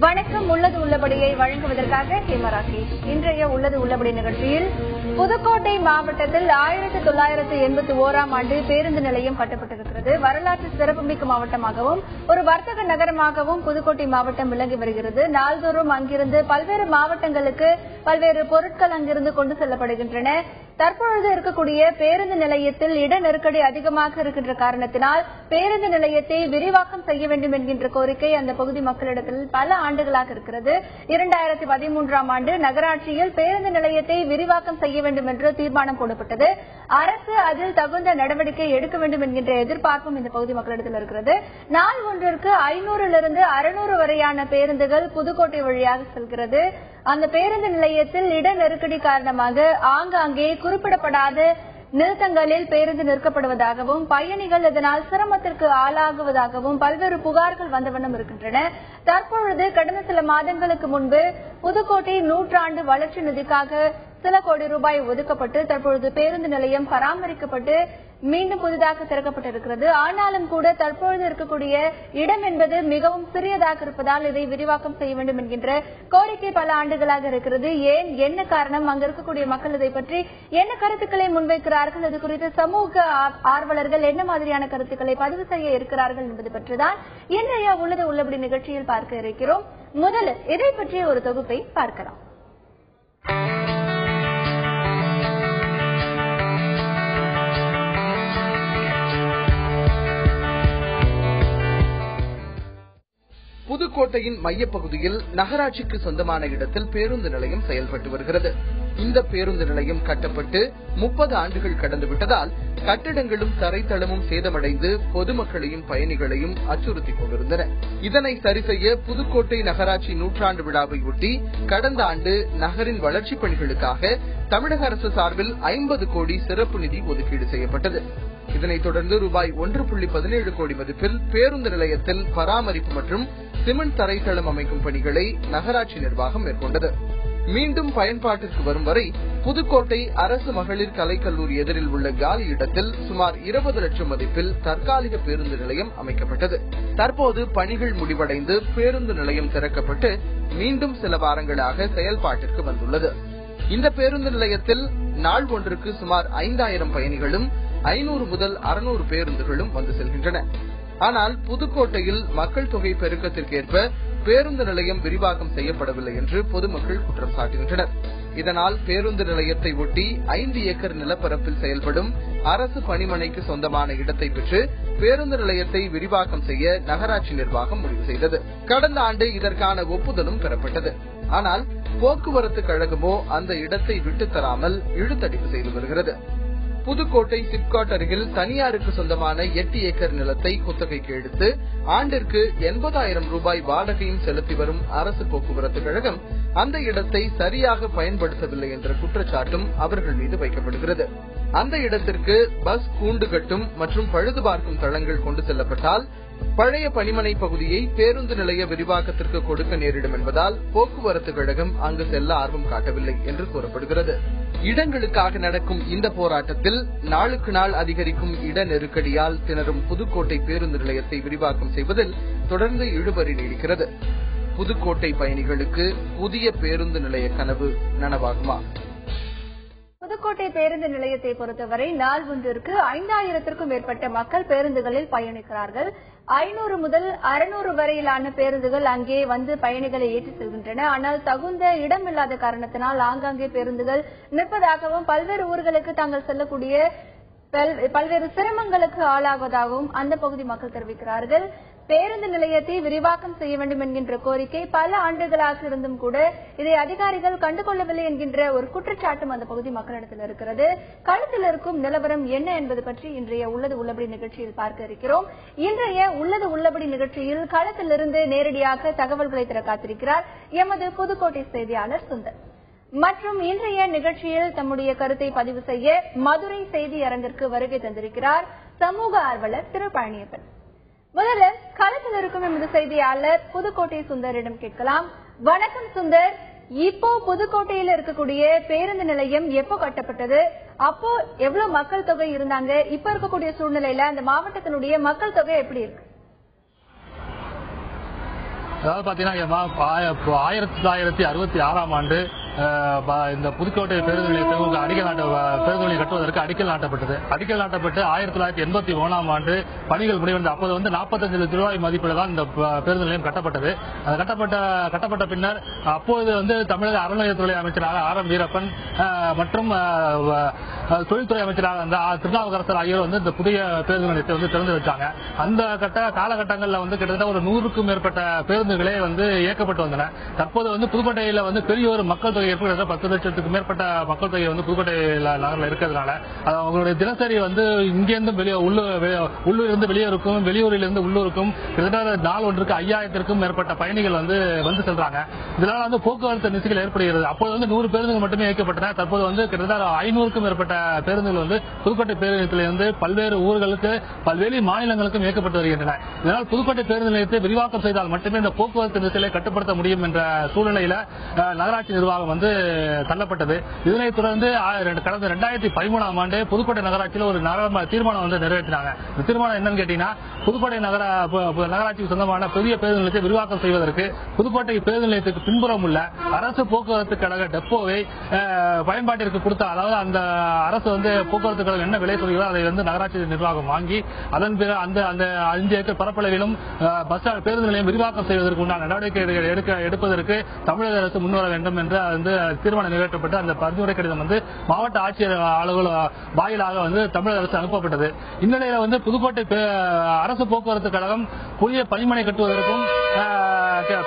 வணக்கம். உள்ளது உள்ளபடியை வழங்குவதற்காக ஹேமராகேஷ். இன்றைய உள்ளது உள்ளபடி நிகழ்ச்சியில் புதுக்கோட்டை மாவட்டத்தில் 1981ஆம் ஆண்டு பேருந்து நிலையம் கட்டப்பட்டிருக்கிறது. வரலாற்று சிறப்புமிக்க மாவட்டமாகவும் ஒரு வர்த்தக நகரமாகவும் புதுக்கோட்டை மாவட்டம் விளங்கி வருகிறது. நாள்தோறும் அங்கிருந்து பல்வேறு மாவட்டங்களுக்கு பல்வேறு பொருட்கள் அங்கிருந்து கொண்டு செல்லப்படுகின்றன. தற்பொழுது இருக்கக்கூடிய பேருந்து நிலையத்தில் இட நெருக்கடி அதிகமாக இருக்கின்ற காரணத்தினால் பேருந்து நிலையத்தை விரிவாக்கம் செய்ய வேண்டும் என்கின்ற கோரிக்கை அந்த பகுதி மக்களிடத்தில் பல ஆண்டுகளாக இருக்கிறது. 2013ஆம் ஆண்டு நகராட்சியில் பேருந்து நிலையத்தை விரிவாக்கம் செய்ய வேண்டும் என்று தீர்மானம் போடப்பட்டது. அரசு அதில் தகுந்த நடவடிக்கை எடுக்க வேண்டும் என்கின்ற எதிர்பார்ப்பும் இந்த பகுதி மக்களிடத்தில் இருக்கிறது. நாள் ஒன்றிற்கு 500லிருந்து 600 வரையான பேருந்துகள் புதுக்கோட்டை வழியாக செல்கிறது. அந்த பேருந்து நிலையத்தில் இட நெருக்கடி காரணமாக ஆங்காங்கே குறிப்பிடப்படாத நிறுத்தங்களில் பேருந்து நிறுத்தப்படுவதாகவும் பயணிகள் இதனால் சிரமத்திற்கு ஆளாகுவதாகவும் பல்வேறு புகார்கள் வந்த வண்ணம் இருக்கின்றன. தற்பொழுது கடந்த சில மாதங்களுக்கு முன்பு புதுக்கோட்டை 100 வளர்ச்சி நிதிக்காக சில கோடி ரூபாய் ஒதுக்கப்பட்டு தற்பொழுது பேருந்து நிலையம் பராமரிக்கப்பட்டு மீண்டும் புதிதாக திறக்கப்பட்டிருக்கிறது. ஆனாலும் கூட தற்பொழுது இருக்கக்கூடிய இடம் என்பது மிகவும் சிறியதாக இருப்பதால் இதை விரிவாக்கம் செய்ய வேண்டும் என்கின்ற கோரிக்கை பல ஆண்டுகளாக இருக்கிறது. ஏன், என்ன காரணம், அங்க இருக்கக்கூடிய மக்கள் இதை பற்றி என்ன கருத்துக்களை முன்வைக்கிறார்கள், இது குறித்து சமூக ஆர்வலர்கள் என்ன மாதிரியான கருத்துக்களை பதிவு செய்ய இருக்கிறார்கள் என்பது பற்றிதான் இன்றைய உள்ளது உள்ளபடி நிகழ்ச்சியில் பார்க்க இருக்கிறோம். முதலில் இதை பற்றிய ஒரு தொகுப்பை பார்க்கலாம். புதுக்கோட்டையின் மையப்பகுதியில் நகராட்சிக்கு சொந்தமான இடத்தில் பேருந்து நிலையம் செயல்பட்டு வருகிறது. இந்த பேருந்து நிலையம் கட்டப்பட்டு 30 ஆண்டுகள் கடந்துவிட்டதால் கட்டிடங்களும் தரைத்தளமும் சேதமடைந்து பொதுமக்களையும் பயணிகளையும் அச்சுறுத்திக் கொண்டிருந்தன. இதனை சரிசெய்ய புதுக்கோட்டை நகராட்சி 100 விழாவை ஒட்டி கடந்த ஆண்டு நகரின் வளர்ச்சிப் பணிகளுக்காக தமிழக அரசு சார்பில் 50 கோடி சிறப்பு நிதி ஒதுக்கீடு செய்யப்பட்டது. இதனைத் தொடர்ந்து ரூபாய் 1.17 கோடி மதிப்பில் பேருந்து நிலையத்தில் பராமரிப்பு மற்றும் சிமெண்ட் தரைத்தளம் அமைக்கும் பணிகளை நகராட்சி நிர்வாகம் மேற்கொண்டது. மீண்டும் பயன்பாட்டிற்கு வரும் வரை புதுக்கோட்டை அரசு மகளிர் கலைக்கல்லூரி எதிரில் உள்ள காலி இடத்தில் சுமார் 20 லட்சம் மதிப்பில் தற்காலிக பேருந்து நிலையம் அமைக்கப்பட்டது. தற்போது பணிகள் முடிவடைந்து பேருந்து நிலையம் திறக்கப்பட்டு மீண்டும் சில வாரங்களாக செயல்பாட்டிற்கு வந்துள்ளது. இந்த பேருந்து நிலையத்தில் நாள் ஒன்றுக்கு சுமார் 5000 பயணிகளும் 500 முதல் 600 பேருந்துகளும் வந்து செல்கின்றன. ஆனால் புதுக்கோட்டையில் மக்கள் தொகை பெருக்கத்திற்கேற்ப பேருந்து நிலையம் விரிவாக்கம் செய்யப்படவில்லை என்று பொதுமக்கள் குற்றம் சாட்டுகின்றனர். இதனால் பேருந்து நிலையத்தை ஒட்டி 5 ஏக்கர் நிலப்பரப்பில் செயல்படும் அரசு பணிமனைக்கு சொந்தமான இடத்தை பெற்று பேருந்து நிலையத்தை விரிவாக்கம் செய்ய நகராட்சி நிர்வாகம் முடிவு செய்தது. கடந்த ஆண்டு இதற்கான ஒப்புதலும் பெறப்பட்டது. ஆனால் போக்குவரத்து கழகமோ அந்த இடத்தை விட்டுத் தராமல் இழுத்தடிப்பு செய்து வருகிறது. புதுக்கோட்டை சிப்காட் அருகில் தனியாருக்கு சொந்தமான 8 ஏக்கர் நிலத்தை குத்தகைக்கு எடுத்து ஆண்டிற்கு 80,000 ரூபாய் வாடகையும் செலுத்தி வரும் அரசு போக்குவரத்து கழகம் அந்த இடத்தை சரியாக பயன்படுத்தவில்லை என்ற குற்றச்சாட்டும் அவர்கள் மீது வைக்கப்படுகிறது. அந்த இடத்திற்கு பஸ் கூண்டு கட்டும் மற்றும் பழுது பார்க்கும் தளங்கள் கொண்டு செல்லப்பட்டால் பழைய பணிமனை பகுதியை பேருந்து நிலைய விரிவாக்கத்திற்கு கொடுக்க நேரிடும் என்பதால் போக்குவரத்து கழகம் அங்கு செல்ல ஆர்வம் காட்டவில்லை என்று கூறப்படுகிறது. இடங்களுக்காக நடக்கும் இந்த போராட்டத்தில் நாளுக்கு நாள் அதிகரிக்கும் இட நெருக்கடியால் திணறும் புதுக்கோட்டை பேருந்து நிலையத்தை விரிவாக்கம் செய்வதில் தொடர்ந்து இழுபறி நீடிக்கிறது. புதுக்கோட்டை பயணிகளுக்கு புதிய பேருந்து நிலைய கனவு நனவாகுமா? புதுக்கோட்டை பேருந்து நிலையத்தை பொறுத்தவரை நாள் ஒன்றிற்கு 5000த்திற்கும் மேற்பட்ட மக்கள் பேருந்துகளில் பயணிக்கிறார்கள். 500 முதல் 600 வரையிலான பேருந்துகள் அங்கே வந்து பயணிகளை ஏற்றி செல்கின்றன. ஆனால் தகுந்த இடம் இல்லாத காரணத்தினால் ஆங்காங்கே பேருந்துகள் நிற்பதாகவும் பல்வேறு ஊர்களுக்கு தாங்கள் செல்லக்கூடிய பல்வேறு சிரமங்களுக்கு ஆளாவதாகவும் அந்த பகுதி மக்கள் தெரிவிக்கிறார்கள். பேருந்து நிலையத்தை விரிவாக்கம் செய்ய வேண்டும் என்கின்ற கோரிக்கை பல ஆண்டுகளாக இருந்தும் கூட இதை அதிகாரிகள் கண்டுகொள்ளவில்லை என்கின்ற ஒரு குற்றச்சாட்டும் அந்த பகுதி மக்களிடத்தில் இருக்கிறது. களத்தில் இருக்கும் நிலவரம் என்ன என்பது பற்றி இன்றைய உள்ளது உள்ளபடி நிகழ்ச்சியில் பார்க்க இருக்கிறோம். இன்றைய உள்ளது உள்ளபடி நிகழ்ச்சியில் களத்திலிருந்து நேரடியாக தகவல்களை தர காத்திருக்கிறார் எமது புதுக்கோட்டை செய்தியாளர் சுந்தர். மற்றும் இன்றைய நிகழ்ச்சியில் தம்முடைய கருத்தை பதிவு செய்ய மதுரை செய்தி அரங்கிற்கு வருகை தந்திருக்கிறார் சமூக ஆர்வலர் திரு பழனியப்பன். முதல்ல களத்தில் இருக்கும் எமது செய்தியாளர் புதுக்கோட்டை சுந்தரிடம் கேட்கலாம். வணக்கம் சுந்தர், இப்போ புதுக்கோட்டையில இருக்கக்கூடிய பேருந்து நிலையம் எப்போ கட்டப்பட்டது, அப்போ எவ்வளவு மக்கள் தொகை இருந்தாங்க, இப்ப இருக்கக்கூடிய சூழ்நிலையில அந்த மாவட்டத்தினுடைய மக்கள் தொகை எப்படி இருக்கு? அதாவது பாத்தீங்கன்னா 1966ஆம் ஆண்டு இந்த புதுக்கோட்டை பேருந்து நிலையத்தை பேருந்து நிலையம் கட்டுவதற்கு அடிக்கல் நாட்டப்பட்டது. அடிக்கல் நாட்டப்பட்டு 1981ஆம் ஆண்டு பணிகள் முடிவடைந்தது. அப்போது 45 லட்சம் ரூபாய் மதிப்பில் தான் இந்த பேருந்து நிலையம் கட்டப்பட்டது. கட்டப்பட்ட பின்னர் அப்போது தமிழக அறநிலையத்துறை அமைச்சராக ஆர்.எம். வீரப்பன் மற்றும் தொழில்துறை அமைச்சராக அந்த திருநாவுக்கரசர் ஆகியோர் இந்த புதிய பேருந்து நிலையத்தை திறந்து வச்சாங்க. அந்த காலகட்டங்களில் கிட்டத்தட்ட ஒரு 100க்கும் மேற்பட்ட பேருந்துகளே இயக்கப்பட்டு வந்தன. தற்போது புதுக்கோட்டையில் பெரிய ஒரு மக்கள் தொகை ஏற்படுத்த 10 லட்சத்துக்கு மேற்பட்ட மக்கள் தொகை புதுக்கோட்டை நகரில் இருக்கிறதுனால அவங்களுடைய தினசரி இங்கிருந்தும் உள்ளூரிலிருந்து வெளியூருக்கும் வெளியூரிலிருந்து உள்ளூருக்கும் கிட்டத்தட்ட நாள் ஒன்றுக்கு 5000க்கும் மேற்பட்ட பயணிகள் வந்து செல்றாங்க. இதனால போக்குவரத்து நெரிசல் ஏற்படுகிறது. அப்போது 100 பேருந்துகள் மட்டுமே இயக்கப்பட்டன. தற்போது கிட்டத்தட்ட 500க்கும் மேற்பட்ட பேருந்துகள் புதுக்கோட்டை பேருந்து நிலையத்திலிருந்து பல்வேறு ஊர்களுக்கு பல்வேறு மாநிலங்களுக்கும் இயக்கப்பட்டு வருகின்றன. இதனால் புதுக்கோட்டை பேருந்து நிலையத்தை விரிவாக்கம் செய்தால் மட்டுமே இந்த போக்குவரத்து நெரிசலை கட்டுப்படுத்த முடியும் என்ற சூழ்நிலையில நகராட்சி நிர்வாகம் தள்ளப்பட்டது. இதனைத் தொடர்ந்து கடந்த 2013ஆம் ஆண்டு புதுக்கோட்டை நகராட்சியில் ஒரு தீர்மானம் நிறைவேற்றினாங்க. இந்த தீர்மானம் என்னன்னு கேட்டீங்கன்னா, புதுக்கோட்டை நகராட்சிக்கு சொந்தமான பெரிய பேருந்து நிலையத்தை விரிவாக்கம் செய்வதற்கு புதுக்கோட்டை பேருந்து நிலையத்துக்கு பின்புறம் உள்ள அரசு போக்குவரத்து கழக டெப்போவை பயன்பாட்டிற்கு கொடுத்த, அதாவது அந்த அரசு போக்குவரத்து கழகம் என்ன விலை சொல்கிறதோ அதை நகராட்சி நிர்வாகம் வாங்கி அதன் பிறகு அந்த 5 ஏக்கர் பரப்பளவிலும் பஸ் பேருந்து நிலையம் விரிவாக்கம் செய்வதற்கு உண்டான நடவடிக்கை எடுப்பதற்கு தமிழக அரசு முன்வர வேண்டும் என்று தீர்மானம் நிறைவேற்றப்பட்டு அந்த பரிந்துரை கடிதம் மாவட்ட ஆட்சியர் அலுவலக வாயிலாக தமிழக அரசு அனுப்பப்பட்டது. இந்நிலையில புதுக்கோட்டை அரசு போக்குவரத்து கழகம் புதிய பணிமனை கட்டுவதற்கும்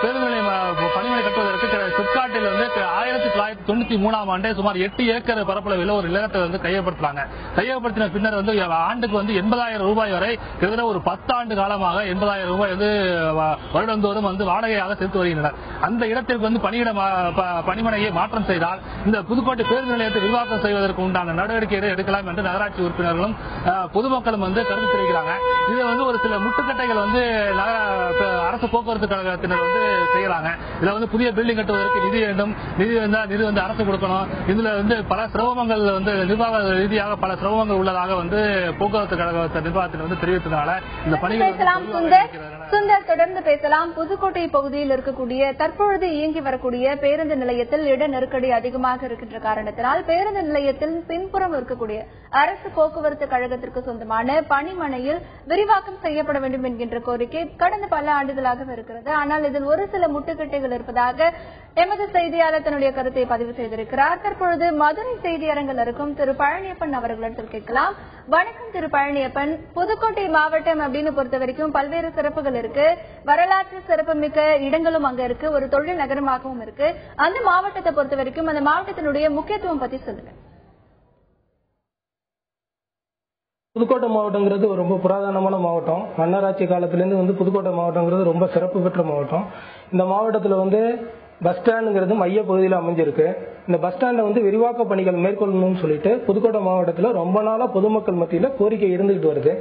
பேருந்து நிலையம் பணிமனை கட்டுவதற்கு சிப்காட்டில் 1993ஆம் ஆண்டே சுமார் 8 ஏக்கர் பரப்பளவில் ஒரு நிலத்தை கையப்படுத்தினாங்க. கையப்படுத்தின பின்னர் ஆண்டுக்கு 80,000 ரூபாய் வரை கிட்டத்தட்ட ஒரு 10 ஆண்டு காலமாக 80,000 ரூபாய் வருடந்தோறும் வாடகையாக செலுத்தி வருகின்றனர். அந்த இடத்திற்கு பணிமனையை மாற்றம் செய்தால் இந்த புதுக்கோட்டை பேருந்து நிலையத்தை விரிவாக்கம் செய்வதற்கு உண்டான நடவடிக்கைகளை எடுக்கலாம் என்று நகராட்சி உறுப்பினர்களும் பொதுமக்களும் கருத்து தெரிவிக்கிறாங்க. இது ஒரு சில முட்டுக்கட்டைகள் அரசு போக்குவரத்து கழகத்தினர் செய்யறாங்க. இதுல புதிய பில்டிங் கட்டுவதற்கு நிதி வேண்டும், நிதி அரசு கொடுக்கணும். இதுல பல சிரமங்கள் நிர்வாக ரீதியாக பல சிரமங்கள் உள்ளதாக போக்குவரத்து கழக நிர்வாகத்தினர் தெரிவித்ததால இந்த பணிகள் சுந்தர் தொடர்ந்து பேசலாம். புதுக்கோட்டை பகுதியில் இருக்கக்கூடிய தற்பொழுது இயங்கி வரக்கூடிய பேருந்து நிலையத்தில் இட நெருக்கடி அதிகமாக இருக்கின்ற காரணத்தினால் பேருந்து நிலையத்தில் பின்புறம் இருக்கக்கூடிய அரசு போக்குவரத்து கழகத்திற்கு சொந்தமான பணிமனையில் விரிவாக்கம் செய்யப்பட வேண்டும் என்கின்ற கோரிக்கை கடந்த பல ஆண்டுகளாக இருக்கிறது. ஆனால் இதில் ஒரு சில முட்டுக்கட்டைகள் இருப்பதாக எமது செய்தியாளர் தன்னுடைய கருத்தை பதிவு செய்திருக்கிறார். தற்பொழுது மதுரை செய்தியரங்கில் இருக்கும் திரு பழனியப்பன் அவர்களிடத்தில் கேட்கலாம். வணக்கம் திரு பழனியப்பன். புதுக்கோட்டை மாவட்டம் அப்படின்னு பொறுத்த வரைக்கும் பல்வேறு சிறப்புகள் இருக்கு, வரலாற்று சிறப்புமிக்க இடங்களும் அங்க இருக்கு, ஒரு தொழில் நகரமாகவும் இருக்கு. அந்த மாவட்டத்தை பொறுத்த வரைக்கும் அந்த மாவட்டத்தினுடைய முக்கியத்துவம் பத்தி சொல்லுங்க. புதுக்கோட்டை மாவட்டங்கிறது ஒரு ரொம்ப புராதனமான மாவட்டம். மன்னராட்சி காலத்திலிருந்து புதுக்கோட்டை மாவட்டங்கிறது ரொம்ப சிறப்பு பெற்ற மாவட்டம். இந்த மாவட்டத்தில் பஸ் ஸ்டாண்டுங்கிறது மைய பகுதியில் அமைஞ்சிருக்கு. இந்த பஸ் ஸ்டாண்டை விரிவாக்க பணிகள் மேற்கொள்ளணும்னு சொல்லிட்டு புதுக்கோட்டை மாவட்டத்தில் ரொம்ப நாளா பொதுமக்கள் மத்தியில் கோரிக்கை இருந்துகிட்டு வருது.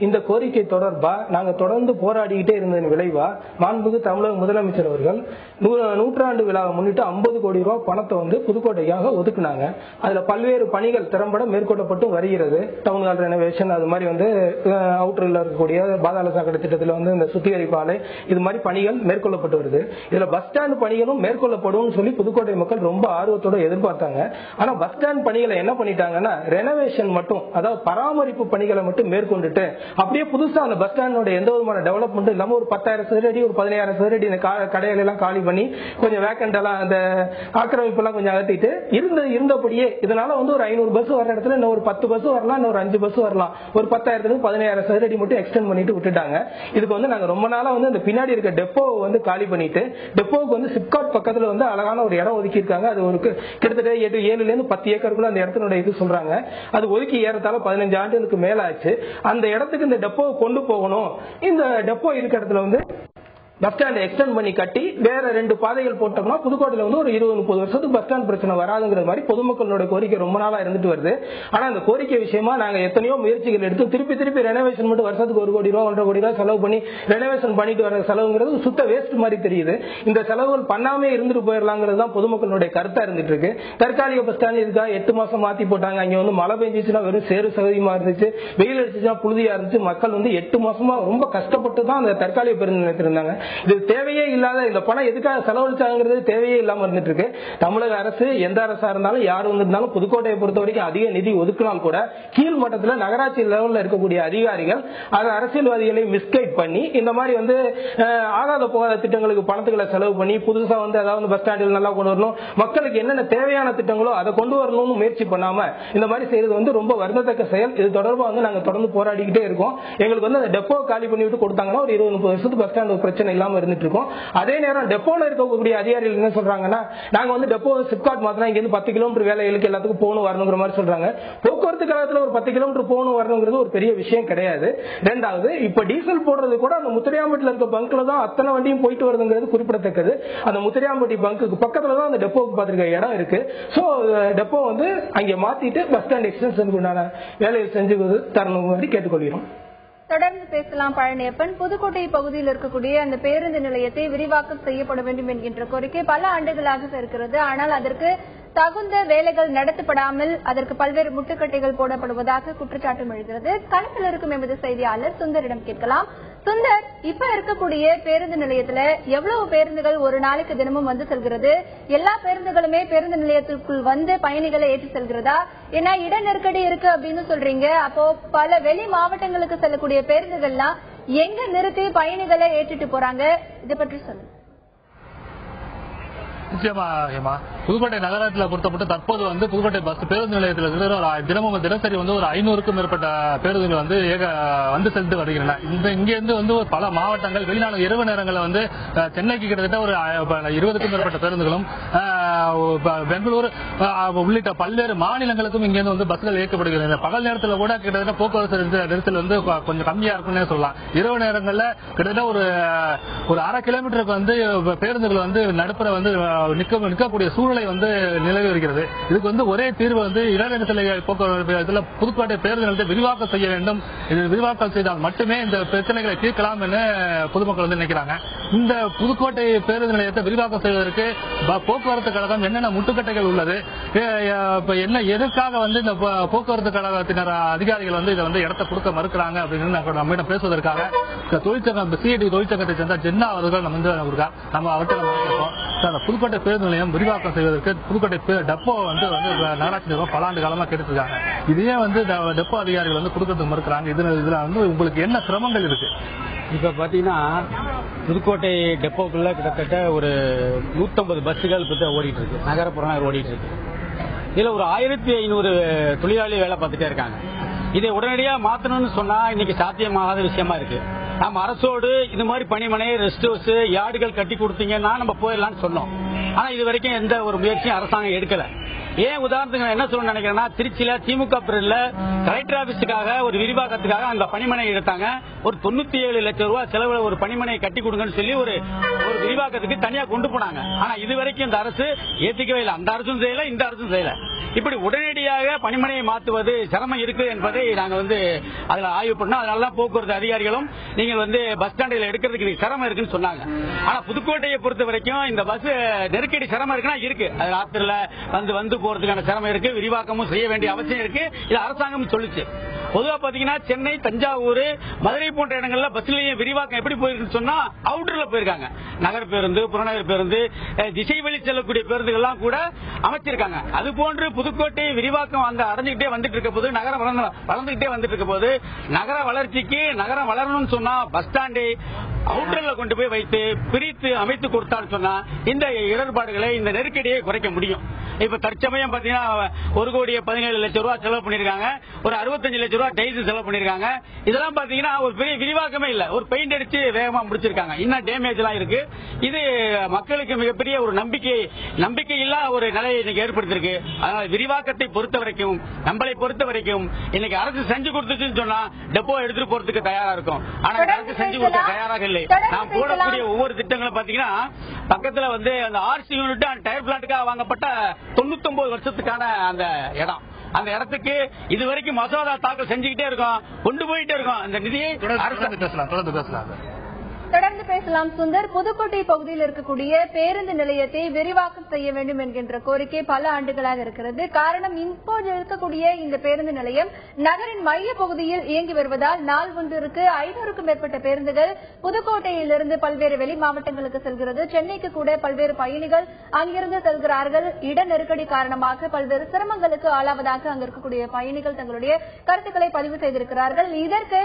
இந்த கோரிக்கை தொடர்பா நாங்கள் தொடர்ந்து போராடிக்கிட்டே இருந்ததன் விளைவா மாண்புமிகு தமிழக முதலமைச்சர் அவர்கள் 100ஆண்டு விழாவை முன்னிட்டு 50 கோடி ரூபாய் பணத்தை புதுக்கோட்டைக்காக ஒதுக்குனாங்க. அதுல பல்வேறு பணிகள் திறம்பட மேற்கொள்ளப்பட்டு வருகிறது. டவுன் ஹால் ரெனோவேஷன், அது மாதிரி அவுட்டரில் இருக்கக்கூடிய பாதாள சாக்கடை திட்டத்தில் இந்த சுத்திகரிப்பு ஆலை, இது மாதிரி பணிகள் மேற்கொள்ளப்பட்டு வருது. இதுல பஸ் ஸ்டாண்ட் பணிகளும் மேற்கொள்ளப்படும் சொல்லி புதுக்கோட்டை மக்கள் ரொம்ப ஆர்வத்தோட எதிர்பார்த்தாங்க. ஆனா பஸ் ஸ்டாண்ட் பணிகளை என்ன பண்ணிட்டாங்கன்னா ரெனோவேஷன் மட்டும், அதாவது பராமரிப்பு பணிகளை மட்டும் மேற்கொண்டுட்டு அப்படியே புதுசா அந்த பஸ் ஸ்டாண்டோட எந்த விதமான டெவலப்மெண்ட் இல்லாம ஒரு 10,000 சதுரடி ஒரு 15,000 சதுரடி கடைகள் எல்லாம் காலி பண்ணி கொஞ்சம் வேக்கண்ட் எல்லாம் அந்த ஆக்கிரமிப்பு எல்லாம் கொஞ்சம் அகற்றிட்டு இருந்தபடியே இதனால ஒரு 500 பஸ் வர இடத்துல இன்னும் ஒரு 10 பஸ் வரலாம், இன்னும் ஒரு 5 பஸ் வரலாம், ஒரு 10,000 15,000 சதுரடி மட்டும் எக்ஸ்டெண்ட் பண்ணிட்டு விட்டுட்டாங்க. இதுக்கு நாங்க ரொம்ப நாளா இந்த பின்னாடி இருக்க டெப்போ காலி பண்ணிட்டு டெப்போவுக்கு சிப்காட் பக்கத்துல அழகான ஒரு இடம் ஒதுக்கி இருக்காங்க. அது ஒரு கிட்டத்தட்ட 7 10 ஏக்கருக்குள்ள அந்த இடத்தினுடைய இது சொல்றாங்க. அது ஒதுக்கி ஏறத்தால 15 ஆண்டுகளுக்கு மேல ஆச்சு. அந்த இடத்துக்கு இந்த டெப்போ கொண்டு போகணும். இந்த டெப்போ இருக்க இடத்துல பஸ் ஸ்டாண்ட் எக்ஸ்டெண்ட் பண்ணி கட்டி வேற 2 பாதைகள் போட்டோம்னா புதுக்கோட்டையில ஒரு 20-30 வருஷத்துக்கு பஸ் ஸ்டாண்ட் பிரச்சனை வராதுங்கிற மாதிரி பொதுமக்களோட கோரிக்கை ரொம்ப நாளா இருந்துட்டு வருது. ஆனா அந்த கோரிக்கை விஷயமா நாங்க எத்தனையோ முயற்சிகள் எடுத்து திருப்பி ரெனோவேஷன் மட்டும் வருஷத்துக்கு 1 கோடி ரூபாய் 1.5 கோடி ரூபாய் செலவு பண்ணி ரெனோவேஷன் பண்ணிட்டு வர செலவுங்கிறது சுத்த வேஸ்ட் மாதிரி தெரியுது. இந்த செலவுகள் பண்ணாமே இருந்துட்டு போயிடலாங்கிறது தான் பொதுமக்களுடைய கருத்தா இருந்துட்டு இருக்கு. தற்காலிக பஸ் ஸ்டாண்ட் இருக்கா 8 மாசம் மாத்தி போட்டாங்க. அங்க மழை பெஞ்சிச்சுன்னா வெறும் சேறு சகதியமா இருந்துச்சு, வெயில் அடிச்சுன்னா புழுதியா இருந்துச்சு. மக்கள் 8 மாசமா ரொம்ப கஷ்டப்பட்டு தான் அந்த தற்காலிக பேருந்து நிலையத்தில் இருந்தாங்க. இது தேவையே இல்லாத, இந்த பணம் எதுக்காக செலவழிச்சாங்கிறது தேவையே இல்லாம இருந்துட்டு இருக்கு. தமிழக அரசு எந்த அரசா இருந்தாலும் யார் வந்திருந்தாலும் புதுக்கோட்டையை பொறுத்த வரைக்கும் அதிக நிதி ஒதுக்கினால் கூட கீழ் மட்டத்தில் நகராட்சி லெவலில் இருக்கக்கூடிய அதிகாரிகள் அது அரசியல்வாதிகளை மிஸ்கைட் பண்ணி இந்த மாதிரி வந்து ஆகாத போகாத திட்டங்களுக்கு பணத்துக்களை செலவு பண்ணி புதுசா வந்து அதாவது பஸ் ஸ்டாண்டில் நல்லா கொண்டு வரணும், மக்களுக்கு என்னென்ன தேவையான திட்டங்களோ அதை கொண்டு வரணும்னு முயற்சி பண்ணாம இந்த மாதிரி செய்யறது வந்து ரொம்ப வருந்தத்தக்க செயல். இது தொடர்பாக வந்து நாங்க தொடர்ந்து போராடிக்கிட்டே இருக்கோம். எங்களுக்கு வந்து அந்த டெப்போ காலி பண்ணிவிட்டு கொடுத்தாங்கன்னா ஒரு 20-30 வருஷத்துக்கு பஸ் ஸ்டாண்ட் பிரச்சனை இல்லாம இருந்துட்டு இருக்கோம். அதே நேரம் டெப்போல இருக்கக்கூடிய அதிகாரிகள் என்ன சொல்றாங்கன்னா, நாங்க வந்து டெப்போ சிப்காட் மாத்திரம் இங்க இருந்து 10 கிலோமீட்டர் வேலைகளுக்கு எல்லாத்துக்கும் போகணும் வரணுங்கிற மாதிரி சொல்றாங்க. போக்குவரத்து கழகத்துல ஒரு 10 கிலோமீட்டர் போகணும் வரணுங்கிறது ஒரு பெரிய விஷயம் கிடையாது. ரெண்டாவது, இப்ப டீசல் போடுறது கூட அந்த முத்திரையாம்பட்டியில் இருக்க பங்க்ல தான் அத்தனை வண்டியும் போயிட்டு வருதுங்கிறது குறிப்பிடத்தக்கது. அந்த முத்திரையாம்பட்டி பங்குக்கு பக்கத்துல தான் அந்த டெப்போக்கு பார்த்திருக்க இடம் இருக்கு. சோ டெப்போ வந்து அங்கே மாத்திட்டு பஸ் ஸ்டாண்ட் எக்ஸ்டென்ஷனுக்கு உண்டான வேலையை செஞ்சு தரணும் மாதிரி கேட்டுக்கொள்கிறோம். தொடர்ந்து பேசலாம். பழனியப்பன், புதுக்கோட்டை பகுதியில் இருக்கக்கூடிய அந்த பேருந்து நிலையத்தை விரிவாக்கம் செய்யப்பட வேண்டும் என்கின்ற கோரிக்கை பல ஆண்டுகளாக இருக்கிறது. ஆனால் அதற்கு தகுந்த வேலைகள் நடத்தப்படாமல் அதற்கு பல்வேறு முட்டுக்கட்டைகள் போடப்படுவதாக குற்றச்சாட்டும் எழுகிறது. களத்தில் இருக்கும் எமது செய்தியாளர் சுந்தரிடம் கேட்கலாம். சுந்தர், இப்ப இருக்கக்கூடிய பேருந்து நிலையத்துல எவ்வளவு பேருந்துகள் ஒரு நாளைக்கு தினமும் வந்து செல்கிறது? எல்லா பேருந்துகளுமே பேருந்து நிலையத்திற்குள் வந்து பயணிகளை ஏற்றி செல்கிறதா? ஏன்னா இட நெருக்கடி இருக்கு அப்படின்னு சொல்றீங்க. அப்போ பல வெளி மாவட்டங்களுக்கு செல்லக்கூடிய பேருந்துகள்லாம் எங்க நிறுத்தி பயணிகளை ஏற்றிட்டு போறாங்க? இதை பற்றி சொல்லுங்க. நிச்சயமா புதுக்கோட்டை நகரத்தில் பொறுத்தப்பட்டு தற்போது வந்து புதுக்கோட்டை பஸ் பேருந்து நிலையத்தில் தினமும் தினசரி வந்து ஒரு 500க்கும் மேற்பட்ட பேருந்துகள் வந்து வந்து செலுத்தி வருகின்றன. இங்கிருந்து வந்து பல மாவட்டங்கள் வெளிநாடு இரவு நேரங்களில் வந்து சென்னைக்கு கிட்டத்தட்ட ஒரு 20க்கும் மேற்பட்ட பேருந்துகளும் பெங்களூர் உள்ளிட்ட பல்வேறு மாநிலங்களுக்கும் இங்கிருந்து வந்து பஸ்கள் இயக்கப்படுகின்றன. பகல் நேரத்தில் கூட கிட்டத்தட்ட போக்குவரத்து நெரிசல் வந்து கொஞ்சம் கம்மியா இருக்குன்னு சொல்லலாம். இரவு நேரங்களில் கிட்டத்தட்ட ஒரு 1/2 கிலோமீட்டருக்கு வந்து பேருந்துகள் வந்து நடுப்புற வந்து நிற்கக்கூடிய சூழ்நிலை வந்து நிலவி வருகிறது. இதுக்கு வந்து ஒரே தீர்வு வந்து இடநெரிசலை போக்குவரத்து புதுக்கோட்டை பேருந்து நிலையத்தை விரிவாக்கம் செய்ய வேண்டும். இது விரிவாக்கம் செய்தால் மட்டுமே இந்த பிரச்சனைகளை தீர்க்கலாம் என பொதுமக்கள் வந்து நினைக்கிறாங்க. இந்த புதுக்கோட்டை பேருந்து நிலையத்தை விரிவாக்கம் செய்வதற்கு போக்குவரத்து கழகம் என்னென்ன முட்டுக்கட்டைகள் உள்ளது, என்ன எதற்காக வந்து இந்த போக்குவரத்து கழகத்தினர் அதிகாரிகள் வந்து இதை வந்து இடத்தை கொடுக்க மறுக்கிறாங்க அப்படின்னு நம்மிடம் பேசுவதற்காக தொழிற்சங்கம் சிஐடி தொழிற்சங்கத்தை சேர்ந்த ஜென்னா அவர்கள் நம்ம அவர்கிட்ட புதுக்கோட்டை பேருந்து நிலையம் விரிவாக்கம் செய்வதற்கு புதுக்கோட்டை டெப்போ வந்து நகராட்சி நிறுவனம் பல ஆண்டு காலமா கேட்டுருக்காங்க. இதையே வந்து டெப்போ அதிகாரிகள் வந்து கொடுக்கறதுக்கு மறுக்கிறாங்க. இதுல வந்து உங்களுக்கு என்ன சிரமங்கள் இருக்கு? இப்ப பாத்தீங்கன்னா புதுக்கோட்டை டெப்போக்குள்ள கிட்டத்தட்ட ஒரு 150 பஸ்கள் ஓடிட்டு இருக்கு, நகரப்புற ஓடிட்டு இருக்கு. இதுல ஒரு 1500 தொழிலாளி வேலை பார்த்துட்டே இருக்காங்க. இதை உடனடியா மாத்தணும்னு சொன்னா இன்னைக்கு சாத்தியமாகாத விஷயமா இருக்கு. நம்ம அரசோடு இது மாதிரி பணிமனை, ரெஸ்ட் ஹவுஸ், யார்டுகள் கட்டி கொடுத்தீங்கன்னா நம்ம போயிடலாம்னு சொன்னோம். ஆனா இது வரைக்கும் எந்த ஒரு முயற்சியும் அரசாங்கம் எடுக்கல. ஏன் உதாரணத்துக்கு என்ன சொல்ல நினைக்கிறேன்னா, திருச்சியில திமுக பிரிவுல கலெக்டர் ஆபீஸுக்காக ஒரு விரிவாக்கத்துக்காக அந்த பணிமனை எடுத்தாங்க. ஒரு 97 லட்சம் ரூபாய் செலவுல ஒரு பணிமனை கட்டி கொடுங்கன்னு சொல்லி ஒரு விரிவாக்கத்துக்கு தனியா கொண்டு போனாங்க. ஆனா இது வரைக்கும் இந்த அரசு ஏத்துக்கவே இல்லை. அந்த அரசும் செய்யல, இந்த அரசும் செய்யல. இப்படி உடனடியாக பணிமனையை மாற்றுவது சிரமம் இருக்கு என்பதை நாங்க வந்து அதுல ஆய்வு பண்ணோம். அதனாலதான் போக்குவரத்து அதிகாரிகளும் நீங்கள் வந்து பஸ் ஸ்டாண்டில் எடுக்கிறதுக்கு சிரமம் இருக்குன்னு சொன்னாங்க. ஆனா புதுக்கோட்டையை பொறுத்த வரைக்கும் இந்த பஸ் நெருக்கடி சிரமம் இருக்குன்னா இருக்கு. அது ராத்திரில வந்து போறதுக்கான சிரமம் இருக்கு. விரிவாக்கமும் செய்ய வேண்டிய அவசியம் இருக்கு. இது அரசாங்கம் சொல்லுச்சு. பொதுவா பாத்தீங்கன்னா சென்னை, தஞ்சாவூர், மதுரை போன்ற இடங்கள்ல பஸ்லயும் விரிவாக்கம் எப்படி போயிருக்குன்னு சொன்னா அவுட்டர்ல போயிருக்காங்க. நகர் பேருந்து, புறநகர் பேருந்து, திசை வழி செல்லக்கூடிய பேருந்துகள்லாம் கூட அமைச்சிருக்காங்க. அது போன்று புதுக்கோட்டை விரிவாக்கம் அந்த அடைஞ்சுக்கிட்டே வந்துட்டு இருக்க போது, நகரம் வளர்ந்துகிட்டே வந்துட்டு இருக்க போது, நகர வளர்ச்சிக்கு நகரம் வளரணும்னு சொன்னா பஸ் ஸ்டாண்டை அவுட்டர்ல கொண்டு போய் வைத்து பிரித்து அமைத்து கொடுத்தான்னு சொன்னா இந்த இடர்பாடுகளை, இந்த நெருக்கடியை குறைக்க முடியும். இப்ப தற்சமயம் பாத்தீங்கன்னா 1,17 லட்சம் ரூபாய் செலவு பண்ணிருக்காங்க. ஒரு 65 லட்சம் ரூபாய் டைல்ஸ் செலவு பண்ணிருக்காங்க. இதெல்லாம் பாத்தீங்கன்னா ஒரு பெரிய விரிவாக்கமே இல்ல. ஒரு பெயிண்ட் அடிச்சு வேகமா முடிச்சிருக்காங்க. இன்னும் டேமேஜ் எல்லாம் இருக்கு. இது மக்களுக்கு மிகப்பெரிய ஒரு நம்பிக்கை இல்லா ஒரு நிலையை இன்னைக்கு ஏற்படுத்திருக்கு. அதனால விரிவாக்கத்தை பொறுத்த வரைக்கும், நம்மளை பொறுத்த வரைக்கும் இன்னைக்கு அரசு செஞ்சு கொடுத்துச்சுன்னு சொன்னா டெப்போ எடுத்துட்டு போறதுக்கு தயாரா இருக்கும். ஆனா அரசு செஞ்சு கொடுக்க தயாராக இல்லை. நாம் போடக்கூடிய ஒவ்வொரு திட்டங்களும் பாத்தீங்கன்னா பக்கத்துல வந்து அந்த ஆர்சி யூனிட் டயர் பிளான்ட்டுக்காக வாங்கப்பட்ட 99 வருஷத்துக்கான அந்த இடம், அந்த இடத்துக்கு இதுவரைக்கும் மசோதா தாக்கல் செஞ்சுக்கிட்டே இருக்கோம், கொண்டு போயிட்டே இருக்கோம். அந்த நிதியை தொடர்ந்து பேசலாம். தொடர்ந்து பேசலாம் சுந்தர். புதுக்கோட்டை பகுதியில் இருக்கக்கூடிய பேருந்து நிலையத்தை விரிவாக்கம் செய்ய வேண்டும் என்கின்ற கோரிக்கை பல ஆண்டுகளாக இருக்கிறது. காரணம், இப்போது இருக்கக்கூடிய இந்த பேருந்து நிலையம் நகரின் மைய பகுதியில் இயங்கி வருவதால் நாள் ஒன்றிற்கு 500க்கும் மேற்பட்ட பேருந்துகள் புதுக்கோட்டையிலிருந்து பல்வேறு வெளி மாவட்டங்களுக்கு செல்கிறது. சென்னைக்கு கூட பல்வேறு பயணிகள் அங்கிருந்து செல்கிறார்கள். இட நெருக்கடி காரணமாக பல்வேறு சிரமங்களுக்கு ஆளாவதாக அங்கு இருக்கக்கூடிய பயணிகள் தங்களுடைய கருத்துக்களை பதிவு செய்திருக்கிறார்கள். இதற்கு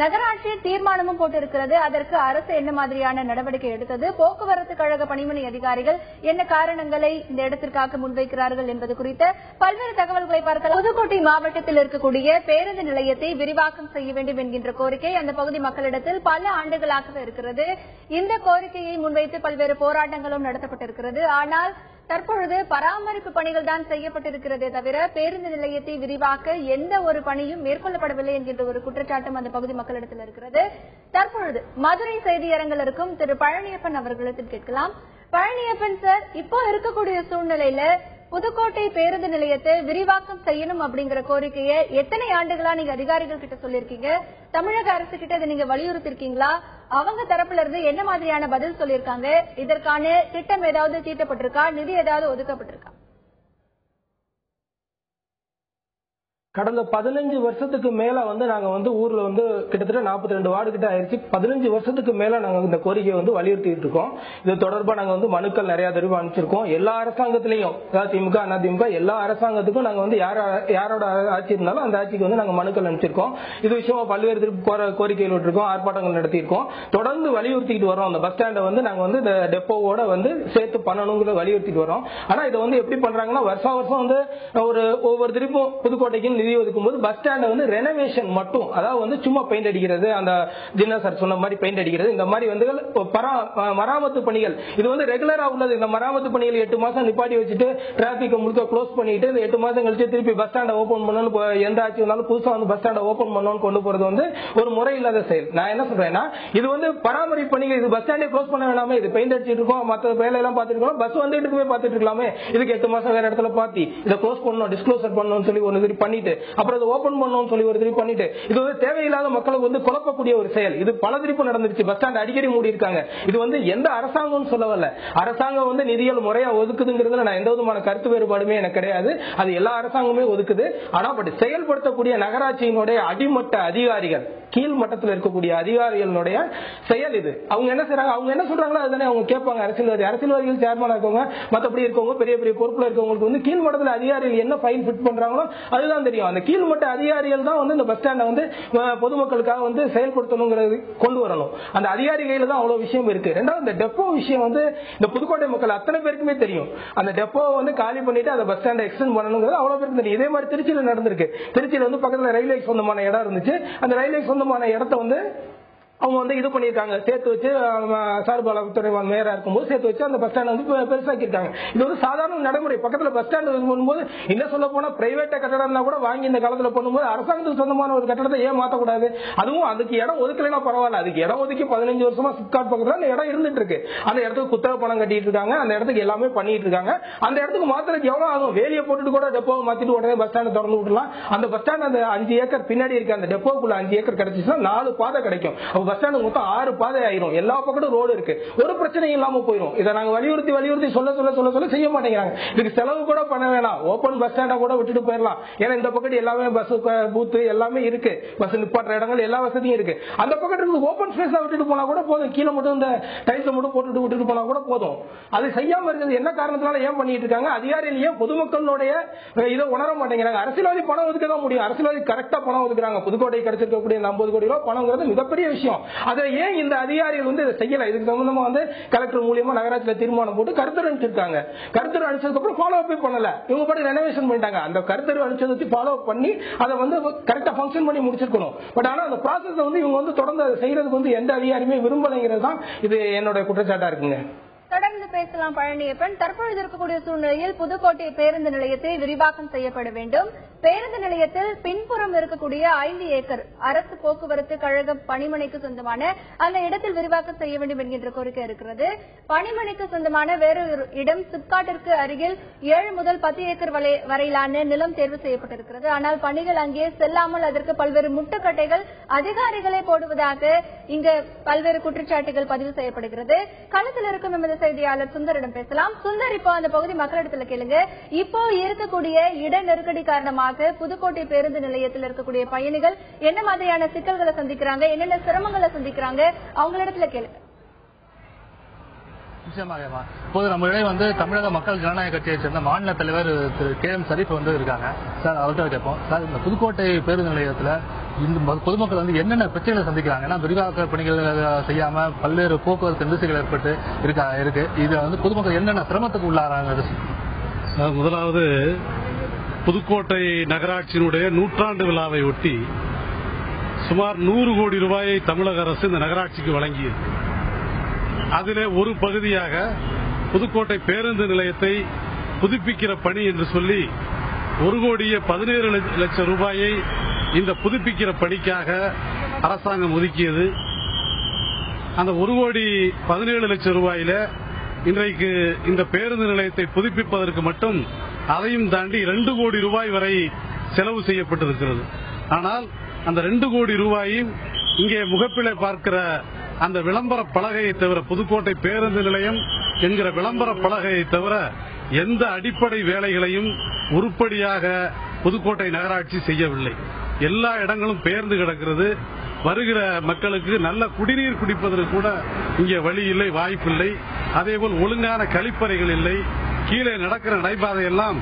நகராட்சி தீர்மானமும் போட்டிருக்கிறது. அதற்கு அரசு என்ன மாதிரியான நடவடிக்கை எடுத்தது, போக்குவரத்து கழக பணிமனை அதிகாரிகள் என்ன காரணங்களை இந்த இடத்திற்காக முன்வைக்கிறார்கள் என்பது குறித்த பல்வேறு தகவல்களை பார்க்கலாம். புதுக்கோட்டை மாவட்டத்தில் இருக்கக்கூடிய பேருந்து நிலையத்தை விரிவாக்கம் செய்ய வேண்டும் என்கின்ற கோரிக்கை அந்த பகுதி மக்களிடத்தில் பல ஆண்டுகளாக இருக்கிறது. இந்த கோரிக்கையை முன்வைத்து பல்வேறு போராட்டங்களும் நடத்தப்பட்டிருக்கிறது. ஆனால் தற்பொழுது பராமரிப்பு பணிகள் தான் செய்யப்பட்டிருக்கிறதே தவிர பேருந்து நிலையத்தை விரிவாக்க எந்த ஒரு பணியும் மேற்கொள்ளப்படவில்லை என்கின்ற ஒரு குற்றச்சாட்டும் அந்த பகுதி மக்களிடத்தில் இருக்கிறது. தற்பொழுது மதுரை செய்தியரங்கில் இருக்கும் திரு பழனியப்பன் அவர்களிடம் கேட்கலாம். பழனியப்பன் சார், இப்போ இருக்கக்கூடிய சூழ்நிலையில புதுக்கோட்டை பேருந்து நிலையத்தை விரிவாக்கம் செய்யணும் அப்படிங்கிற கோரிக்கையை எத்தனை ஆண்டுகளா நீங்க அதிகாரிகள் கிட்ட சொல்லிருக்கீங்க? தமிழக அரசு கிட்ட இதை நீங்க வலியுறுத்திருக்கீங்களா? அவங்க தரப்புல இருந்து என்ன மாதிரியான பதில் சொல்லிருக்காங்க? இதற்கான திட்டம் ஏதாவது தீட்டப்பட்டிருக்கா? நிதி ஏதாவது ஒதுக்கப்பட்டிருக்கா? கடந்த 15 வருஷத்துக்கு மேல நாங்க ஊர்ல கிட்டத்தட்ட 42 வார்டு கிட்ட ஆயிடுச்சு. 15 வருஷத்துக்கு மேல நாங்க இந்த கோரிக்கையை வலியுறுத்திட்டு இருக்கோம். இது தொடர்பா நாங்க மனுக்கள் நிறைய தடவை அனுப்பிச்சிருக்கோம். எல்லா அரசாங்கத்திலையும், திமுக அதிமுக எல்லா அரசாங்கத்துக்கும் நாங்க யாரோட ஆட்சி இருந்தாலும் அந்த ஆட்சிக்கு நாங்க மனுக்கள் அனுப்பிச்சிருக்கோம். இது விஷயமா பல்வேறு கோரிக்கைகள் விட்டுருக்கோம், ஆர்ப்பாட்டங்கள் நடத்தியிருக்கோம். தொடர்ந்து வலியுறுத்திட்டு வரோம். அந்த பஸ் ஸ்டாண்டை நாங்க இந்த டெப்போவோட சேர்த்து பண்ணணுங்கிறத வலியுறுத்திட்டு வரோம். ஆனா இதை எப்படி பண்றாங்கன்னா, வருஷம் வருஷம் ஒவ்வொரு திருப்பும் புதுக்கோட்டைக்கு நிதி ஒதுக்கும்போது பஸ் ஸ்டாண்ட் ரெனோவேஷன் மட்டும், அதாவது சும்மா பெயிண்ட் அடிக்கிறது, அந்த ஜின்னா சார் சொன்ன மாதிரி பெயிண்ட் அடிக்கிறது, இந்த மாதிரி மராமத்து பணிகள் இது ரெகுலரா உள்ளது. இந்த மராமத்து பணிகள் 8 மாசம் நிப்பாட்டி வச்சுட்டு டிராபிக் முழுக்க க்ளோஸ் பண்ணிட்டு 8 மாசம் கழிச்சு திருப்பி பஸ் ஸ்டாண்டை ஓபன் பண்ணணும், எந்த ஆட்சி வந்தாலும் புதுசா பஸ் ஸ்டாண்டை ஓபன் பண்ணணும்னு கொண்டு போறது ஒரு முறை இல்லாத செயல். நான் என்ன சொல்றேன்னா, இது பராமரிப்பு பணிகள். இது பஸ் ஸ்டாண்டே க்ளோஸ் பண்ண வேணாமே, இது பெயிண்ட் அடிச்சிட்டு இருக்கோம், மற்ற வேலையெல்லாம் பார்த்துட்டு இருக்கோம், பஸ் வந்துட்டு போய் பார்த்துட்டு இருக்கலாமே. இதுக்கு 8 மாசம் வேற இடத்துல பார்த்து இதை க்ளோஸ் பண்ணணும், டிஸ்க்ளோசர் பண்ணணும்னு சொல்லி ஒன்னு பண்ணிட்டு அப்புறம் அதை ஓபன் பண்ணணும்னு சொல்லி ஒரு திருப்பி பண்ணிட்டு இது தேவையில்லாத மக்களை குழப்பக்கூடிய ஒரு செயல். இது பல திருப்பு நடந்துருச்சு. பஸ் ஸ்டாண்ட் அடிக்கடி மூடி இருக்காங்க. இது எந்த அரசாங்கம் சொல்லவல்ல, அரசாங்கம் நிதிகள் முறையா ஒதுக்குதுங்கிறதுல நான் எந்த விதமான கருத்து வேறுபாடுமே எனக்கு கிடையாது. அது எல்லா அரசாங்கமே ஒதுக்குது. ஆனா செயல்படுத்தக்கூடிய நகராட்சியினுடைய அடிமட்ட அதிகாரிகள், கீழ் மட்டத்தில் இருக்கக்கூடிய அதிகாரிகளுடைய செயல் இது. அவங்க என்ன செய்றாங்க, அவங்க என்ன சொல்றாங்களோ அதுதானே அவங்க கேட்பாங்க. அரசியல்வாதிகள் சேர்மனா இருக்கவங்க, மற்றபடி இருக்கவங்க, பெரிய பெரிய பொறுப்புல இருக்கவங்களுக்கு கீழ் மட்டத்தில் அதிகாரிகள் என்ன ஃபைல் ஃபிட் பண்றாங்களோ அதுதான் தெரியும். அந்த கீழ்மட்ட அதிகாரிகள் தான் இந்த பஸ் ஸ்டாண்டை பொதுமக்களுக்காக செயல்படுத்தணுங்கிறது கொண்டு வரணும். அந்த அதிகாரி கையில தான் அவ்வளவு விஷயம் இருக்கு. ரெண்டாவது, இந்த டெப்போ விஷயம் இந்த புதுக்கோட்டை மக்கள் அத்தனை பேருக்குமே தெரியும். அந்த டெப்போ காலி பண்ணிட்டு அந்த பஸ் ஸ்டாண்டை எக்ஸ்டெண்ட் பண்ணணுங்கிறது அவ்வளவு பேருக்கு தெரியும். இதே மாதிரி திருச்சியில நடந்திருக்கு. திருச்சியில பக்கத்துல ரயில்வே சொந்தமான இடம் இருந்துச்சு. அந்த ரயில்வே சொந்தமான இடத்தை அவங்க இது பண்ணிருக்காங்க, சேர்த்து வச்சு சார்பாளத்துறை மேயரா இருக்கும்போது சேர்த்து வச்சு அந்த பஸ் ஸ்டாண்ட் பெருசாக்கி இருக்காங்க. இது சாதாரண நடைமுறை. பக்கத்துல பஸ் ஸ்டாண்ட் பண்ணும்போது என்ன சொல்ல போனா பிரைவேட் கட்டடம் கூட வாங்கி இந்த காலத்துல பண்ணும்போது அரசாங்கத்துக்கு சொந்தமான ஒரு கட்டடத்தை ஏன் மாற்றக்கூடாது? அதுவும் அதுக்கு இடம் ஒதுக்கலைன்னா பரவாயில்ல. அதுக்கு இடம் ஒதுக்கி 15 வருஷமா சிப்காட் பக்கத்துல அந்த இடம் இருந்துட்டு இருக்கு. அந்த இடத்துக்கு குத்தகை பணம் கட்டிட்டு இருக்காங்க, அந்த இடத்துக்கு எல்லாமே பண்ணிட்டு இருக்காங்க. அந்த இடத்துக்கு மாத்திரக்கு எவ்வளவு ஆகும்? வேலியை போட்டுட்டு கூட டெப்போ மாத்திட்டு உடனே பஸ் ஸ்டாண்ட் திறந்து விடலாம். அந்த பஸ் ஸ்டாண்ட் அந்த 5 ஏக்கர் பின்னாடி இருக்கு. அந்த டெப்போக்குள்ள 5 ஏக்கர் கிடைச்சிச்சுன்னா 4 பாதை கிடைக்கும். பஸ் ஸ்டாண்ட் மொத்தம் 6 பாதை ஆயிரும். எல்லா பக்கமும் ரோடு இருக்கு. ஒரு பிரச்சனையும் இல்லாம போயிடும். இதை நாங்க வலியுறுத்தி சொல்ல செய்ய மாட்டேங்கிறாங்க. இதுக்கு செலவு கூட பண்ண வேணாம், ஓபன் பஸ் ஸ்டாண்டா கூட விட்டுட்டு போயிடலாம். ஏன்னா இந்த பக்கத்து எல்லாமே பஸ் பூத்து எல்லாமே இருக்கு, பஸ் நிப்பாட்டுற இடங்கள் எல்லா வசதியும் இருக்கு. அந்த பக்கத்து ஓபன் ஸ்பேஸா விட்டுட்டு போனா கூட போதும். கீழே மட்டும் இந்த டைல்ஸ் மட்டும் போட்டுட்டு விட்டுட்டு போனா கூட போதும். அது செய்யாம இருக்கிறது என்ன காரணத்தினால ஏன் பண்ணிட்டு இருக்காங்க? அதிகாரிகள் ஏன் பொதுமக்களுடைய இதை உணர மாட்டேங்கிறாங்க? அரசியல்வாதி பணம் ஒதுக்க தான் முடியும். அரசியல்வாதி கரெக்டா பணம் ஒதுக்குறாங்க. புதுக்கோட்டை கிடைச்சிருக்கக்கூடிய 50 கோடி ரூபாய் பணம்ங்கிறது மிகப்பெரிய விஷயம். அதை ஏன் இந்த அதிகாரிகள் இதை செய்யல? இதுக்கு சம்பந்தமா கலெக்டர் மூலியமா நகராட்சியில தீர்மானம் போட்டு கருத்தர் அனுப்பிச்சிருக்காங்க. கருத்தர் அனுப்பிச்சதுக்கு அப்புறம் ஃபாலோ அப் பண்ணல. இவங்க பாட்டு ரெனோவேஷன் பண்ணிட்டாங்க. அந்த கருத்தர் அனுப்பிச்சதை ஃபாலோ பண்ணி அதை கரெக்டா ஃபங்க்ஷன் பண்ணி முடிச்சிருக்கணும். பட் ஆனா அந்த ப்ராசஸ் இவங்க தொடர்ந்து செய்யறதுக்கு எந்த அதிகாரியுமே விரும்பலைங்கிறது தான் இது என்னோட குற்றச்சாட்டா இருக்குங்க. தொடர்ந்து பேசலாம் பழனியப்பன். தற்பொழுது இருக்கக்கூடிய சூழ்நிலையில் புதுக்கோட்டை பேருந்து நிலையத்தை விரிவாக்கம் செய்யப்பட வேண்டும். பேருந்து நிலையத்தில் பின்புறம் இருக்கக்கூடிய 5 ஏக்கர் அரசு போக்குவரத்து கழக பணிமனைக்கு சொந்தமான அந்த இடத்தில் விரிவாக்கம் செய்ய வேண்டும் என்கின்ற கோரிக்கை இருக்கிறது. பணிமனைக்கு சொந்தமான வேறொரு இடம் சிப்காட்டிற்கு அருகில் 7 முதல் 10 ஏக்கர் வரையிலான நிலம் தேர்வு செய்யப்பட்டிருக்கிறது. ஆனால் பணிகள் அங்கே செல்லாமல் அதற்கு பல்வேறு முட்டுக்கட்டைகள் அதிகாரிகளே போடுவதாக இங்கு பல்வேறு குற்றச்சாட்டுகள் பதிவு செய்யப்படுகிறது. களத்தில் இருக்கும் எமது செய்தியாளர் சுந்தரிடம் பேசலாம். சுந்தர், இப்போ அந்த பகுதி மக்களிடத்துல கேளுங்க. இப்போ இருக்கக்கூடிய இட நெருக்கடி காரணமாக புதுக்கோட்டை பேருந்து நிலையத்தில் இருக்கக்கூடிய பயணிகள் என்ன மாதிரியான சிக்கல்களை சந்திக்கிறாங்க, என்னென்ன சிரமங்களை சந்திக்கிறாங்க, அவங்களிடத்துல கேளுங்க. நிச்சயமாக. இப்போது நம்மளிடையே தமிழக மக்கள் ஜனநாயக கட்சியை சேர்ந்த மாநில தலைவர் திரு KM ஷரீப் இருக்காங்க. சார், அவர்கிட்ட கேட்போம். சார், இந்த புதுக்கோட்டை பேருந்து நிலையத்தில் இந்த பொதுமக்கள் என்னென்ன பிரச்சனைகளை சந்திக்கிறாங்க? ஏன்னா விரிவாக்க பணிகள் செய்யாம பல்வேறு போக்குவரத்து நெரிசல்கள் ஏற்பட்டு இருக்கு. இது பொதுமக்கள் என்னென்ன சிரமத்துக்கு உள்ளாராங்க? முதலாவது, புதுக்கோட்டை நகராட்சியினுடைய 100ஆண்டு விழாவை ஒட்டி சுமார் 100 கோடி ரூபாயை தமிழக அரசு இந்த நகராட்சிக்கு வழங்கியது. அதிலே ஒரு பகுதியாக புதுக்கோட்டை பேருந்து நிலையத்தை புதுப்பிக்கிற பணி என்று சொல்லி 1,17 லட்சம் ரூபாயை இந்த புதுப்பிக்கிற பணிக்காக அரசாங்கம் ஒதுக்கியது. அந்த 1,17 லட்சம் ரூபாயில இன்றைக்கு இந்த பேருந்து நிலையத்தை புதுப்பிப்பதற்கு மட்டும் அதையும் தாண்டி 2 கோடி ரூபாய் வரை செலவு செய்யப்பட்டிருக்கிறது. ஆனால் அந்த 2 கோடி ரூபாயும் இங்கே முகப்பிலே பார்க்கிற அந்த விளம்பர பலகையை தவிர, புதுக்கோட்டை பேருந்து நிலையம் என்கிற விளம்பர பலகையை தவிர எந்த அடிப்படை வேலைகளையும் உருப்படியாக புதுக்கோட்டை நகராட்சி செய்யவில்லை. எல்லா இடங்களும் பெயர்ந்து கிடக்கிறது. வருகிற மக்களுக்கு நல்ல குடிநீர் குடிப்பதற்கு கூட இங்கே வழி இல்லை, வாய்ப்பில்லை. அதேபோல் ஒழுங்கான கழிப்பறைகள் இல்லை. கீழே நடக்கிற நடைபாதை எல்லாம்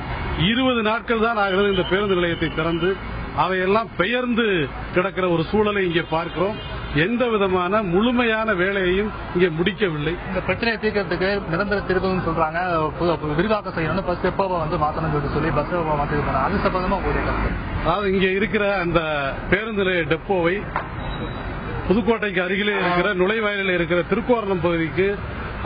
20 நாட்கள் தான் ஆகிறது இந்த பேருந்து நிலையத்தை திறந்து. அவையெல்லாம் பெயர்ந்து கிடக்கிற ஒரு சூழலை இங்கே பார்க்கிறோம். எந்த விதமான முழுமையான வேலையையும் இங்கே முடிக்கவில்லை. இந்த பிரச்சனையை தீர்க்கிறதுக்கு நிரந்தர தீர்வுன்னு சொல்றாங்க. விரிவாக்கம் செய்யணும், பஸ் டெப்போவை மாற்றணும் சொல்லி பஸ் மாற்றி அது சம்பந்தமா அதாவது இங்கே இருக்கிற அந்த பேருந்து நிலைய டெப்போவை புதுக்கோட்டைக்கு அருகிலே இருக்கிற நுழைவாயிலில் இருக்கிற திருக்கோரணம் பகுதிக்கு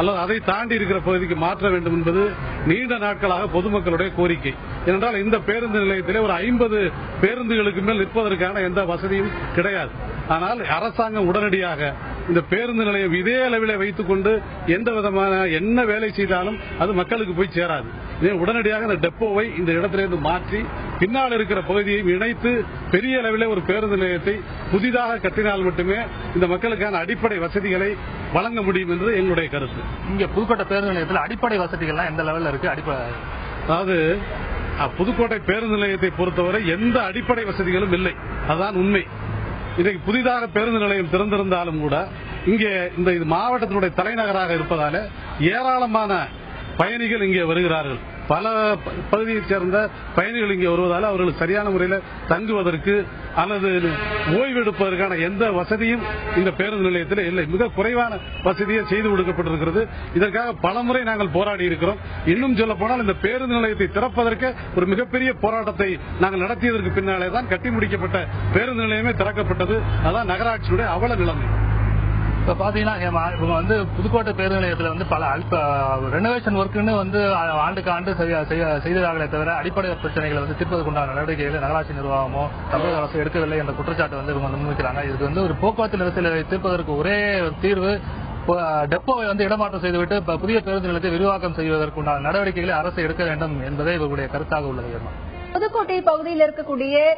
அல்லது அதை தாண்டி இருக்கிற பகுதிக்கு மாற்ற வேண்டும் என்பது நீண்ட நாட்களாக பொதுமக்களுடைய கோரிக்கை. ஏனென்றால் இந்த பேருந்து நிலையத்திலே ஒரு 50 பேருந்துகளுக்கு மேல் நிற்பதற்கான எந்த வசதியும் கிடையாது. ஆனால் அரசாங்கம் உடனடியாக இந்த பேருந்து நிலையம் இதே அளவில் வைத்துக் கொண்டு எந்த விதமான என்ன வேலை செய்தாலும் அது மக்களுக்கு போய் சேராது. உடனடியாக இந்த டெப்போவை இந்த இடத்திலிருந்து மாற்றி பின்னால் இருக்கிற பகுதியை இணைத்து பெரிய அளவில் ஒரு பேருந்து நிலையத்தை புதிதாக கட்டினால் மட்டுமே இந்த மக்களுக்கான அடிப்படை வசதிகளை வழங்க முடியும் என்று எங்களுடைய கருத்து. இங்க புதுக்கோட்டை பேருந்து நிலையத்தில் அடிப்படை வசதிகள்லாம் எந்த லெவலில் இருக்கு? அதாவது புதுக்கோட்டை பேருந்து நிலையத்தை பொறுத்தவரை எந்த அடிப்படை வசதிகளும் இல்லை. அதுதான் உண்மை. இன்றைக்கு புதிதாக பேருந்து நிலையம் திறந்திருந்தாலும் கூட இங்கே இந்த மாவட்டத்தினுடைய தலைநகராக இருப்பதால ஏராளமான பயணிகள் இங்கே வருகிறார்கள். பல பகுதியைச் சேர்ந்த பயணிகள் இங்கே வருவதால் அவர்களுக்கு சரியான முறையில் தங்குவதற்கு அல்லது ஓய்வெடுப்பதற்கான எந்த வசதியும் இந்த பேருந்து நிலையத்தில் இல்லை. மிக குறைவான வசதியை செய்து கொடுக்கப்பட்டிருக்கிறது. இதற்காக பலமுறை நாங்கள் போராடி இருக்கிறோம். இன்னும் சொல்ல போனால் இந்த பேருந்து நிலையத்தை திறப்பதற்கு ஒரு மிகப்பெரிய போராட்டத்தை நாங்கள் நடத்தியதற்கு பின்னாலே தான் கட்டி முடிக்கப்பட்ட பேருந்து நிலையமே திறக்கப்பட்டது. அதான் நகராட்சியுடைய அவல நிலைமை. இப்ப பாத்தீங்கன்னா இவங்க புதுக்கோட்டை பேருந்து நிலையத்தில் பல ரெனோவேஷன் ஒர்க்குன்னு ஆண்டுக்கு ஆண்டு செய்தார்களே தவிர அடிப்படை பிரச்சனைகளை தீர்ப்பதற்குண்டான நடவடிக்கைகளை நகராட்சி நிர்வாகமோ தமிழக அரசு எடுக்கவில்லை என்ற குற்றச்சாட்டு இவங்க முன்வைக்கிறாங்க. இதுக்கு ஒரு போக்குவரத்து நெரிசலை தீர்ப்பதற்கு ஒரே தீர்வு டெப்போவை இடமாற்றம் செய்துவிட்டு புதிய பேருந்து நிலையத்தை விரிவாக்கம் செய்வதற்குண்டான நடவடிக்கைகளை அரசு எடுக்க வேண்டும் என்பதே இவர்களுடைய கருத்தாக உள்ளது. புதுக்கோட்டை பகுதியில் இருக்கக்கூடிய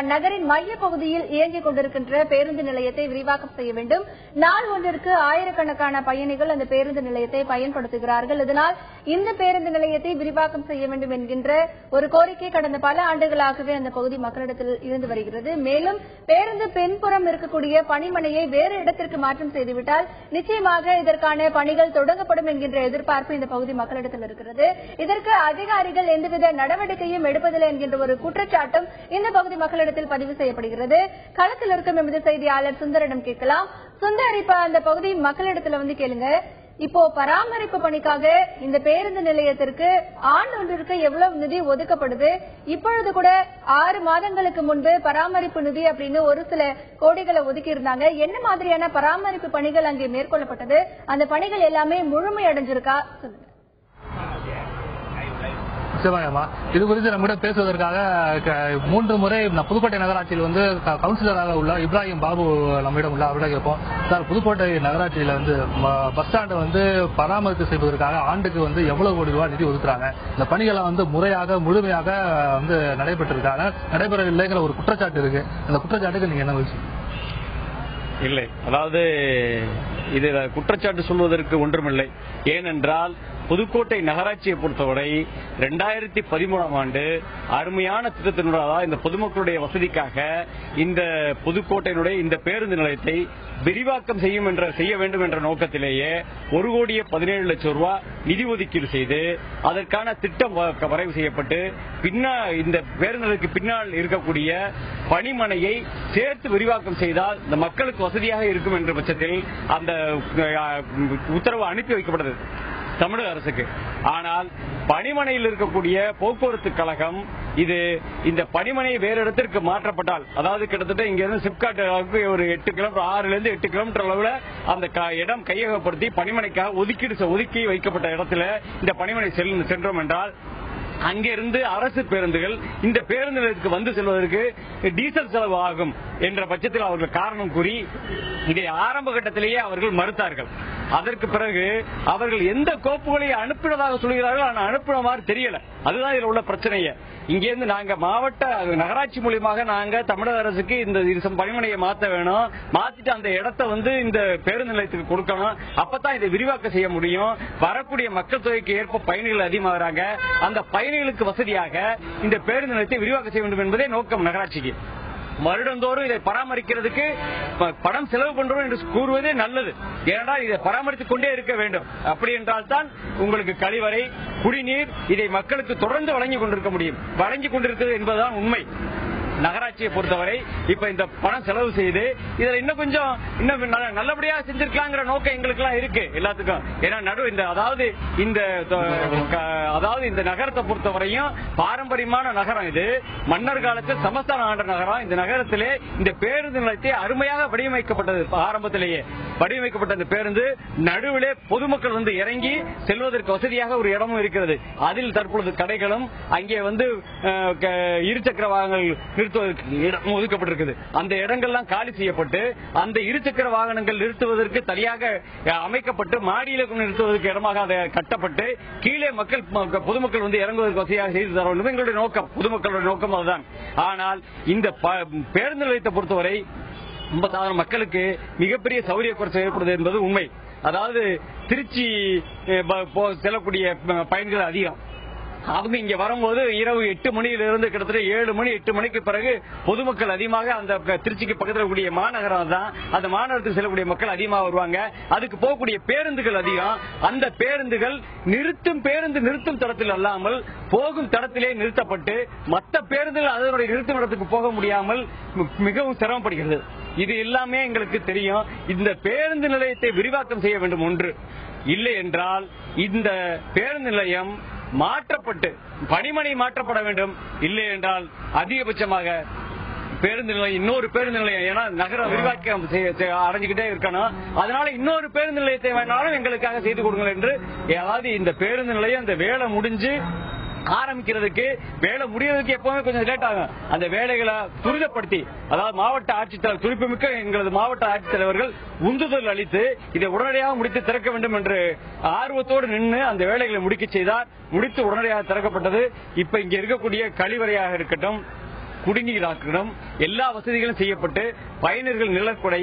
நகரின் மைய பகுதியில் இயங்கிக் கொண்டிருக்கின்ற பேருந்து நிலையத்தை விரிவாக்கம் செய்ய வேண்டும். நாள் ஒன்றிற்கு ஆயிரக்கணக்கான பயணிகள் அந்த பேருந்து நிலையத்தை பயன்படுத்துகிறார்கள். இதனால் இந்த பேருந்து நிலையத்தை விரிவாக்கம் செய்ய வேண்டும் என்கின்ற ஒரு கோரிக்கை கடந்த பல ஆண்டுகளாகவே அந்த பகுதி மக்களிடத்தில் இருந்து வருகிறது. மேலும் பேருந்து பின்புறம் இருக்கக்கூடிய பணிமனையை வேறு இடத்திற்கு மாற்றம் செய்துவிட்டால் நிச்சயமாக இதற்கான பணிகள் தொடங்கப்படும் என்கின்ற எதிர்பார்ப்பு இந்த பகுதி மக்களிடத்தில் இருக்கிறது. இதற்கு அதிகாரிகள் எந்தவித நடவடிக்கையும் எடுப்பதில்லை என்கின்ற ஒரு குற்றச்சாட்டும் இந்த பகுதி மக்களிடத்தில் பதிவு செய்யப்படுகிறது. களத்தில் இருக்கும் எமது செய்தியாளர் சுந்தரிடம் கேட்கலாம். சுந்தர், இப்ப அந்த பகுதி மக்களிடத்துல கேளுங்க, இப்போ பராமரிப்பு பணிக்காக இந்த பேருந்து நிலையத்திற்கு ஆண்டொன்றிற்கு எவ்வளவு நிதி ஒதுக்கப்படுது? இப்பொழுது கூட 6 மாதங்களுக்கு முன்பு பராமரிப்பு நிதி அப்படின்னு ஒரு சில கோடிகளை ஒதுக்கி இருந்தாங்க. என்ன மாதிரியான பராமரிப்பு பணிகள் அங்கே மேற்கொள்ளப்பட்டது? அந்த பணிகள் எல்லாமே முழுமையடைஞ்சிருக்கா? சொல்லுங்க. இது குறித்து நம்மிடம் பேசுவதற்காக 3 முறை புதுக்கோட்டை நகராட்சியில் கவுன்சிலராக உள்ள இப்ராஹிம் பாபு நம்மிடம் உள்ள அவரிடம் கேட்போம். சார், புதுக்கோட்டை நகராட்சியில பஸ் ஸ்டாண்டை பராமரிப்பு செய்வதற்காக ஆண்டுக்கு எவ்வளவு கோடி ரூபாய் நிதி ஒதுக்குறாங்க? இந்த பணிகளை முறையாக முழுமையாக நடைபெற்றிருக்காங்க, நடைபெறவில்லைங்கிற ஒரு குற்றச்சாட்டு இருக்கு. அந்த குற்றச்சாட்டுக்கு நீங்க என்ன விஷயம்? இல்லை, அதாவது இது குற்றச்சாட்டு சொல்வதற்கு ஒன்றுமில்லை. ஏனென்றால் புதுக்கோட்டை நகராட்சியை பொறுத்தவரை 2013ஆம் ஆண்டு அருமையான திட்டத்தினுடைய, அதாவது இந்த பொதுமக்களுடைய வசதிக்காக இந்த புதுக்கோட்டையினுடைய இந்த பேருந்து நிலையத்தை விரிவாக்கம் செய்ய வேண்டும் என்ற நோக்கத்திலேயே 1,17,00,000 ரூபாய் நிதி ஒதுக்கீடு செய்து அதற்கான திட்டம் வரைவு செய்யப்பட்டு இந்த பேருந்து நிலையத்துக்கு பின்னால் இருக்கக்கூடிய பணிமனையை சேர்த்து விரிவாக்கம் செய்தால் இந்த மக்களுக்கு வசதியாக இருக்கும் என்ற பட்சத்தில் அந்த உத்தரவு அனுப்பி வைக்கப்பட்டது தமிழக அரசுக்கு. ஆனால் பணிமனையில் இருக்கக்கூடிய போக்குவரத்து கழகம் இந்த பணிமனை வேறு இடத்திற்கு மாற்றப்பட்டால், அதாவது கிட்டத்தட்ட இங்க இருந்து சிப்காட் ஒரு 8 கிலோமீட்டர் 6 to 8 கிலோமீட்டர் அளவுல அந்த இடம் கையகப்படுத்தி பணிமனைக்காக ஒதுக்கி வைக்கப்பட்ட இடத்துல இந்த பணிமனை சென்றோம் என்றால் அங்கிருந்து அரசு பேருந்துகள் இந்த பேருந்து நிலையத்துக்கு செல்வதற்கு டீசல் செலவு ஆகும் என்ற பட்சத்தில் அவர்கள் காரணம் கூறி இதை ஆரம்ப கட்டத்திலேயே அவர்கள் மறுத்தார்கள். அதற்கு பிறகு அவர்கள் எந்த கோப்புகளை அனுப்பினதாக சொல்கிறார்கள், ஆனால் அனுப்பின மாதிரி தெரியல. அதுதான் இதில் உள்ள பிரச்சனையே. இங்கிருந்து நாங்க மாவட்ட நகராட்சி மூலியமாக நாங்க தமிழக அரசுக்கு இந்த பணிமனையை மாற்ற வேணும், மாத்திட்டு அந்த இடத்தை இந்த பேருந்து நிலையத்துக்கு கொடுக்கணும். அப்பதான் இதை விரிவாக்கம் செய்ய முடியும். வரக்கூடிய மக்கள் தொகைக்கு ஏற்ப பயணிகள் அதிகமாகிறாங்க. அந்த பயணிகளுக்கு வசதியாக இந்த பேருந்து நிலையத்தை விரிவாக்கம் செய்ய வேண்டும் என்பதே நோக்கம் நகராட்சிக்கு. வருடந்தோறும் இதை பராமரிக்கிறதுக்கு பணம் செலவு பண்றோம் என்று கூறுவதே நல்லது. ஏனென்றால் இதை பராமரித்துக் கொண்டே இருக்க வேண்டும். அப்படி என்றால் தான் உங்களுக்கு கழிவறை, குடிநீர் இதை மக்களுக்கு தொடர்ந்து வழங்கிக் கொண்டிருக்க முடியும். வழங்கிக் கொண்டிருக்கிறது என்பதுதான் உண்மை. நகராட்சியை பொறுத்தவரை இப்ப இந்த பணம் செலவு செய்து இதில் இன்னும் நல்லபடியா செஞ்சிருக்கலாங்கிற நோக்கம் எங்களுக்கு எல்லாம் இருக்கு எல்லாத்துக்கும். ஏன்னா அதாவது இந்த நகரத்தை பொறுத்தவரையும் பாரம்பரியமான நகரம், இது மன்னர் காலத்தில் சமஸ்தான ஆண்ட நகரம். இந்த நகரத்திலே இந்த பேருந்து நிலையத்தை அருமையாக வடிவமைக்கப்பட்டது. ஆரம்பத்திலேயே வடிவமைக்கப்பட்ட இந்த பேருந்து நடுவிலே பொதுமக்கள் இறங்கி செல்வதற்கு வசதியாக ஒரு இடமும் இருக்கிறது. அதில் தற்பொழுது கடைகளும் அங்கே இருசக்கர வாகனங்கள் இடம் ஒதுக்கப்பட்டிருக்குது. அந்த இடங்கள்லாம் காலி செய்யப்பட்டு அந்த இருசக்கர வாகனங்கள் நிறுத்துவதற்கு தனியாக அமைக்கப்பட்டு மாடியில நிறுத்துவதற்கு இடமாக அதை கட்டப்பட்டு கீழே பொதுமக்கள் இறங்குவதற்கு வசதியாக செய்து தர வேண்டும் எங்களுடைய நோக்கம், பொதுமக்களுடைய நோக்கம் அதுதான். ஆனால் இந்த பேருந்து நிலையத்தை பொறுத்தவரை ரொம்ப சாதாரண மக்களுக்கு மிகப்பெரிய சௌகரிய குறைச்சல் ஏற்படுது என்பது உண்மை. அதாவது திருச்சி செல்லக்கூடிய பயணிகள் அதிகம். அவங்க இங்க வரும்போது இரவு 8 மணியிலிருந்து கிட்டத்தட்ட 7 மணி 8 மணிக்கு பிறகு பொதுமக்கள் அதிகமாக அந்த திருச்சிக்கு பக்கத்தில் கூடிய மாநகரம் தான், அந்த மாநகரத்துக்கு செல்லக்கூடிய மக்கள் அதிகமாக வருவாங்க. அதுக்கு போகக்கூடிய பேருந்துகள் அதிகம். அந்த பேருந்துகள் நிறுத்தும் தடத்தில் அல்லாமல் போகும் தடத்திலே நிறுத்தப்பட்டு மற்ற பேருந்துகள் அதனுடைய நிறுத்தும் இடத்துக்கு போக முடியாமல் மிகவும் சிரமப்படுகிறது. இது எல்லாமே எங்களுக்கு தெரியும். இந்த பேருந்து நிலையத்தை விரிவாக்கம் செய்ய வேண்டும் ஒன்று. இல்லை என்றால் இந்த பேருந்து நிலையம் மாற்றப்பட்டு பணிமனை மாற்றப்பட வேண்டும். இல்லை என்றால் அதிகபட்சமாக பேருந்து நிலையம் இன்னொரு பேருந்து நிலையம், ஏன்னா நகரம் விரிவாக்கம் அடைஞ்சுக்கிட்டே இருக்கணும். அதனால இன்னொரு பேருந்து நிலையத்தை வேணாலும் எங்களுக்காக செய்து கொடுங்கள் என்று, அதாவது இந்த பேருந்து நிலையம் இந்த வேலை முடிஞ்சு ஆரம்பிக்கிறதுக்கு வேலை முடியறதுக்கு எப்பவுமே கொஞ்சம் லேட் ஆகும். அந்த வேலைகளை துரிதப்படுத்தி, அதாவது மாவட்ட ஆட்சித்தலைவர் துடிப்புமிக்க எங்களது மாவட்ட ஆட்சித்தலைவர்கள் உந்துதல் அளித்து இதை உடனடியாக முடித்து திறக்க வேண்டும் என்று ஆர்வத்தோடு நின்று அந்த வேலைகளை முடிக்க செய்தார். முடித்து உடனடியாக திறக்கப்பட்டது. இப்ப இங்க இருக்கக்கூடிய கழிவறையாக இருக்கட்டும், குடிநீராக்கணும், எல்லா வசதிகளும் செய்யப்பட்டு பயணியர்கள் நிழற்குடை,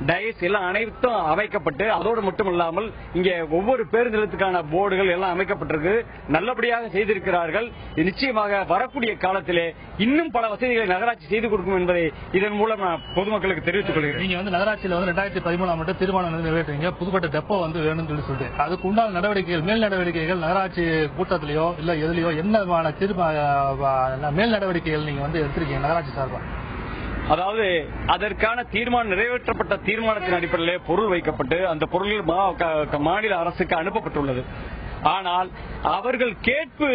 டயஸ் எல்லாம் அனைத்தும் அமைக்கப்பட்டு, அதோடு மட்டுமல்லாமல் இங்கே ஒவ்வொரு பேருந்து நிலையத்துக்கான போர்டுகள் எல்லாம் அமைக்கப்பட்டிருக்கு. நல்லபடியாக செய்திருக்கிறார்கள். நிச்சயமாக வரக்கூடிய காலத்திலே இன்னும் பல வசதிகளை நகராட்சி செய்து கொடுக்கும் என்பதை இதன் மூலம் நான் பொதுமக்களுக்கு தெரிவித்துக் கொள்கிறேன். நீங்க நகராட்சியில் 2013ஆம் ஆண்டு தீர்மானம் நிறைவேற்றீங்க, புதுக்கோட்டை டெப்போ வேணும்னு சொல்லிட்டு. அதுக்கு உண்டான நடவடிக்கைகள், மேல் நடவடிக்கைகள் நகராட்சி கூட்டத்திலேயோ இல்ல எதுலயோ என்ன மேல் நடவடிக்கைகள் நீங்க எடுத்திருக்கீங்க நகராட்சி சார்பா? அதாவது அதற்கான தீர்மானம் நிறைவேற்றப்பட்ட தீர்மானத்தின் அடிப்படையில் பொருள் வைக்கப்பட்டு அந்த பொருள்கள் மாநில அரசுக்கு அனுப்பப்பட்டுள்ளது. ஆனால் அவர்கள் கேட்பு,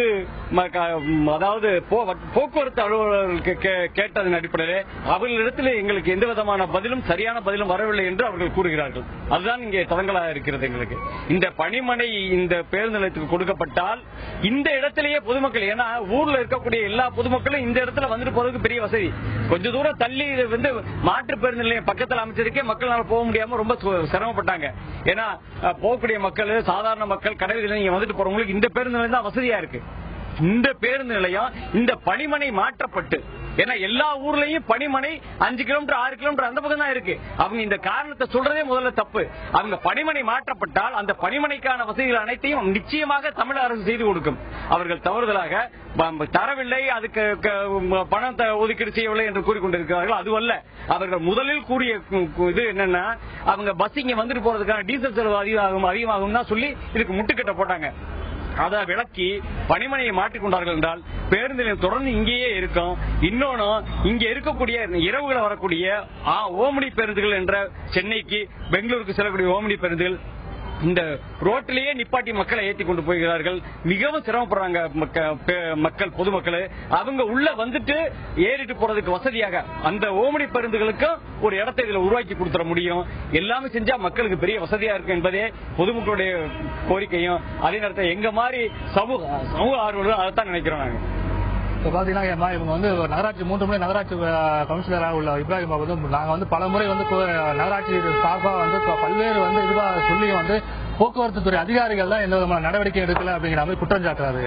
அதாவது போக்குவரத்து அலுவலர்களுக்கு கேட்டதன் அடிப்படையில் அவர்களிடத்தில் எங்களுக்கு எந்த விதமான பதிலும் சரியான பதிலும் வரவில்லை என்று அவர்கள் கூறுகிறார்கள். அதுதான் இங்கே தடங்கலாக இருக்கிறது. எங்களுக்கு இந்த பணிமனை இந்த பேருந்து நிலையத்துக்கு கொடுக்கப்பட்டால் இந்த இடத்திலேயே பொதுமக்கள், ஏன்னா ஊர்ல இருக்கக்கூடிய எல்லா பொதுமக்களும் இந்த இடத்துல வந்துட்டு போறதுக்கு பெரிய வசதி. கொஞ்ச தூரம் தள்ளி வந்து மாற்று பேருந்து நிலையம் பக்கத்தில் அமைச்சதுக்கே மக்களால் போக முடியாம ரொம்ப சிரமப்பட்டாங்க. ஏன்னா போகக்கூடிய மக்கள், சாதாரண மக்கள், கடைகளில் வந்துட்டு போறவங்களுக்கு இந்த பேருந்து நிலையம் தான் வசதியா இருக்கு. இந்த பேருந்து நிலையம் இந்த பணிமனை மாற்றப்பட்டு, ஏன்னா எல்லா ஊர்லயும் பணிமனை 5 கிலோமீட்டர் 6 கிலோமீட்டர் அந்த பக்கம் தான் இருக்கு. அவங்க இந்த காரணத்தை சொல்றதே முதல்ல தப்பு. அவங்க பணிமனை மாற்றப்பட்டால் அந்த பணிமனைக்கான வசதிகள் அனைத்தையும் நிச்சயமாக தமிழக அரசு செய்து கொடுக்கும். அவர்கள் தவறுதலாக தரவில்லை, அதுக்கு பணத்தை ஒதுக்கீடு செய்யவில்லை என்று கூறிக்கொண்டிருக்கிறார்கள். அதுவல்ல, அவர்கள் முதலில் கூறிய இது என்னன்னா, அவங்க பஸ் இங்க வந்துட்டு போறதுக்கான டீசல் செலவு அதிகமாகும் தான் சொல்லி இதுக்கு முட்டுக்கட்டை போட்டாங்க. அதை விளக்கி பணிமனையை மாற்றிக்கொண்டார்கள் என்றால் பேருந்து நிலையம் தொடர்ந்து இங்கேயே இருக்கும். இன்னொன்னு, இங்க இருக்கக்கூடிய இரவுகளை வரக்கூடிய ஓமனி பேருந்துகள் என்ற சென்னைக்கு பெங்களூருக்கு செல்லக்கூடிய ஓமனி பேருந்துகள் இந்த ரோட்டிலேயே நிப்பாட்டி மக்களை ஏற்றி கொண்டு போகிறார்கள். மிகவும் சிரமப்படுறாங்க மக்கள், பொதுமக்கள். அவங்க உள்ள வந்துட்டு ஏறிட்டு போறதுக்கு வசதியாக அந்த ஓமனி பேருந்துகளுக்கு ஒரு இடத்தை இதுல உருவாக்கி கொடுத்துட முடியும். எல்லாமே செஞ்சா மக்களுக்கு பெரிய வசதியா இருக்கு என்பதே பொதுமக்களுடைய கோரிக்கையும். அதே நேரத்தில் எங்க மாதிரி சமூக ஆர்வலர்கள் அதைத்தான் நினைக்கிறோம். நாங்க பாத்தீங்கன்னா இவங்க வந்து நகராட்சி 3 முறை நகராட்சி கமிஷனராக உள்ள இப்ராஹிம் வந்து நாங்க வந்து பல முறை வந்து நகராட்சி சார்பாக வந்து பல்வேறு வந்து இதுவாக சொல்லி வந்து போக்குவரத்து துறை அதிகாரிகள் தான் எந்த விதமான நடவடிக்கை எடுக்கல அப்படிங்கிற மாதிரி குற்றம் சாட்டுறாரு.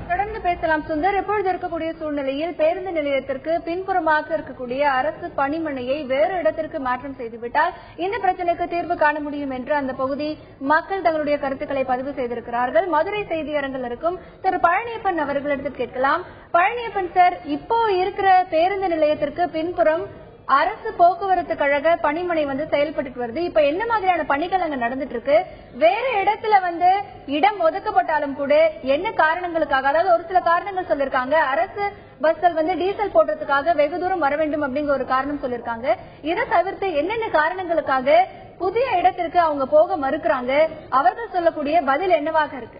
தொடர்ந்து பேசலாம் சுந்தர். இப்பொழுது இருக்கக்கூடிய சூழ்நிலையில் பேருந்து நிலையத்திற்கு பின்புறமாக இருக்கக்கூடிய அரசு பணிமனையை வேறு இடத்திற்கு மாற்றம் செய்துவிட்டால் இந்த பிரச்சனைக்கு தீர்வு காண முடியும் என்று அந்த பகுதி மக்கள் தங்களுடைய கருத்துக்களை பதிவு செய்திருக்கிறார்கள். மதுரை செய்தியரங்கில் இருக்கும் திரு பழனியப்பன் அவர்களிடத்தில் கேட்கலாம். பழனியப்பன் சார், இப்போ இருக்கிற பேருந்து நிலையத்திற்கு பின்புறம் அரசு போக்குவரத்து கழக பணிமனை வந்து செயல்பட்டு வருது. இப்ப என்ன மாதிரியான பணிகள் அங்க நடந்துட்டு இருக்கு? வேற இடத்துல வந்து இடம் ஒதுக்கப்பட்டாலும் கூட என்ன காரணங்களுக்காக, அதாவது ஒரு சில காரணங்கள் சொல்லிருக்காங்க. அரசு பஸ்கள் வந்து டீசல் போடுறதுக்காக வெகு தூரம் வர வேண்டும் அப்படிங்கிற ஒரு காரணம் சொல்லிருக்காங்க. இதை தவிர்த்து என்னென்ன காரணங்களுக்காக புதிய இடத்திற்கு அவங்க போக மறுக்கிறாங்க? அவர்கள் சொல்லக்கூடிய பதில் என்னவாக இருக்கு?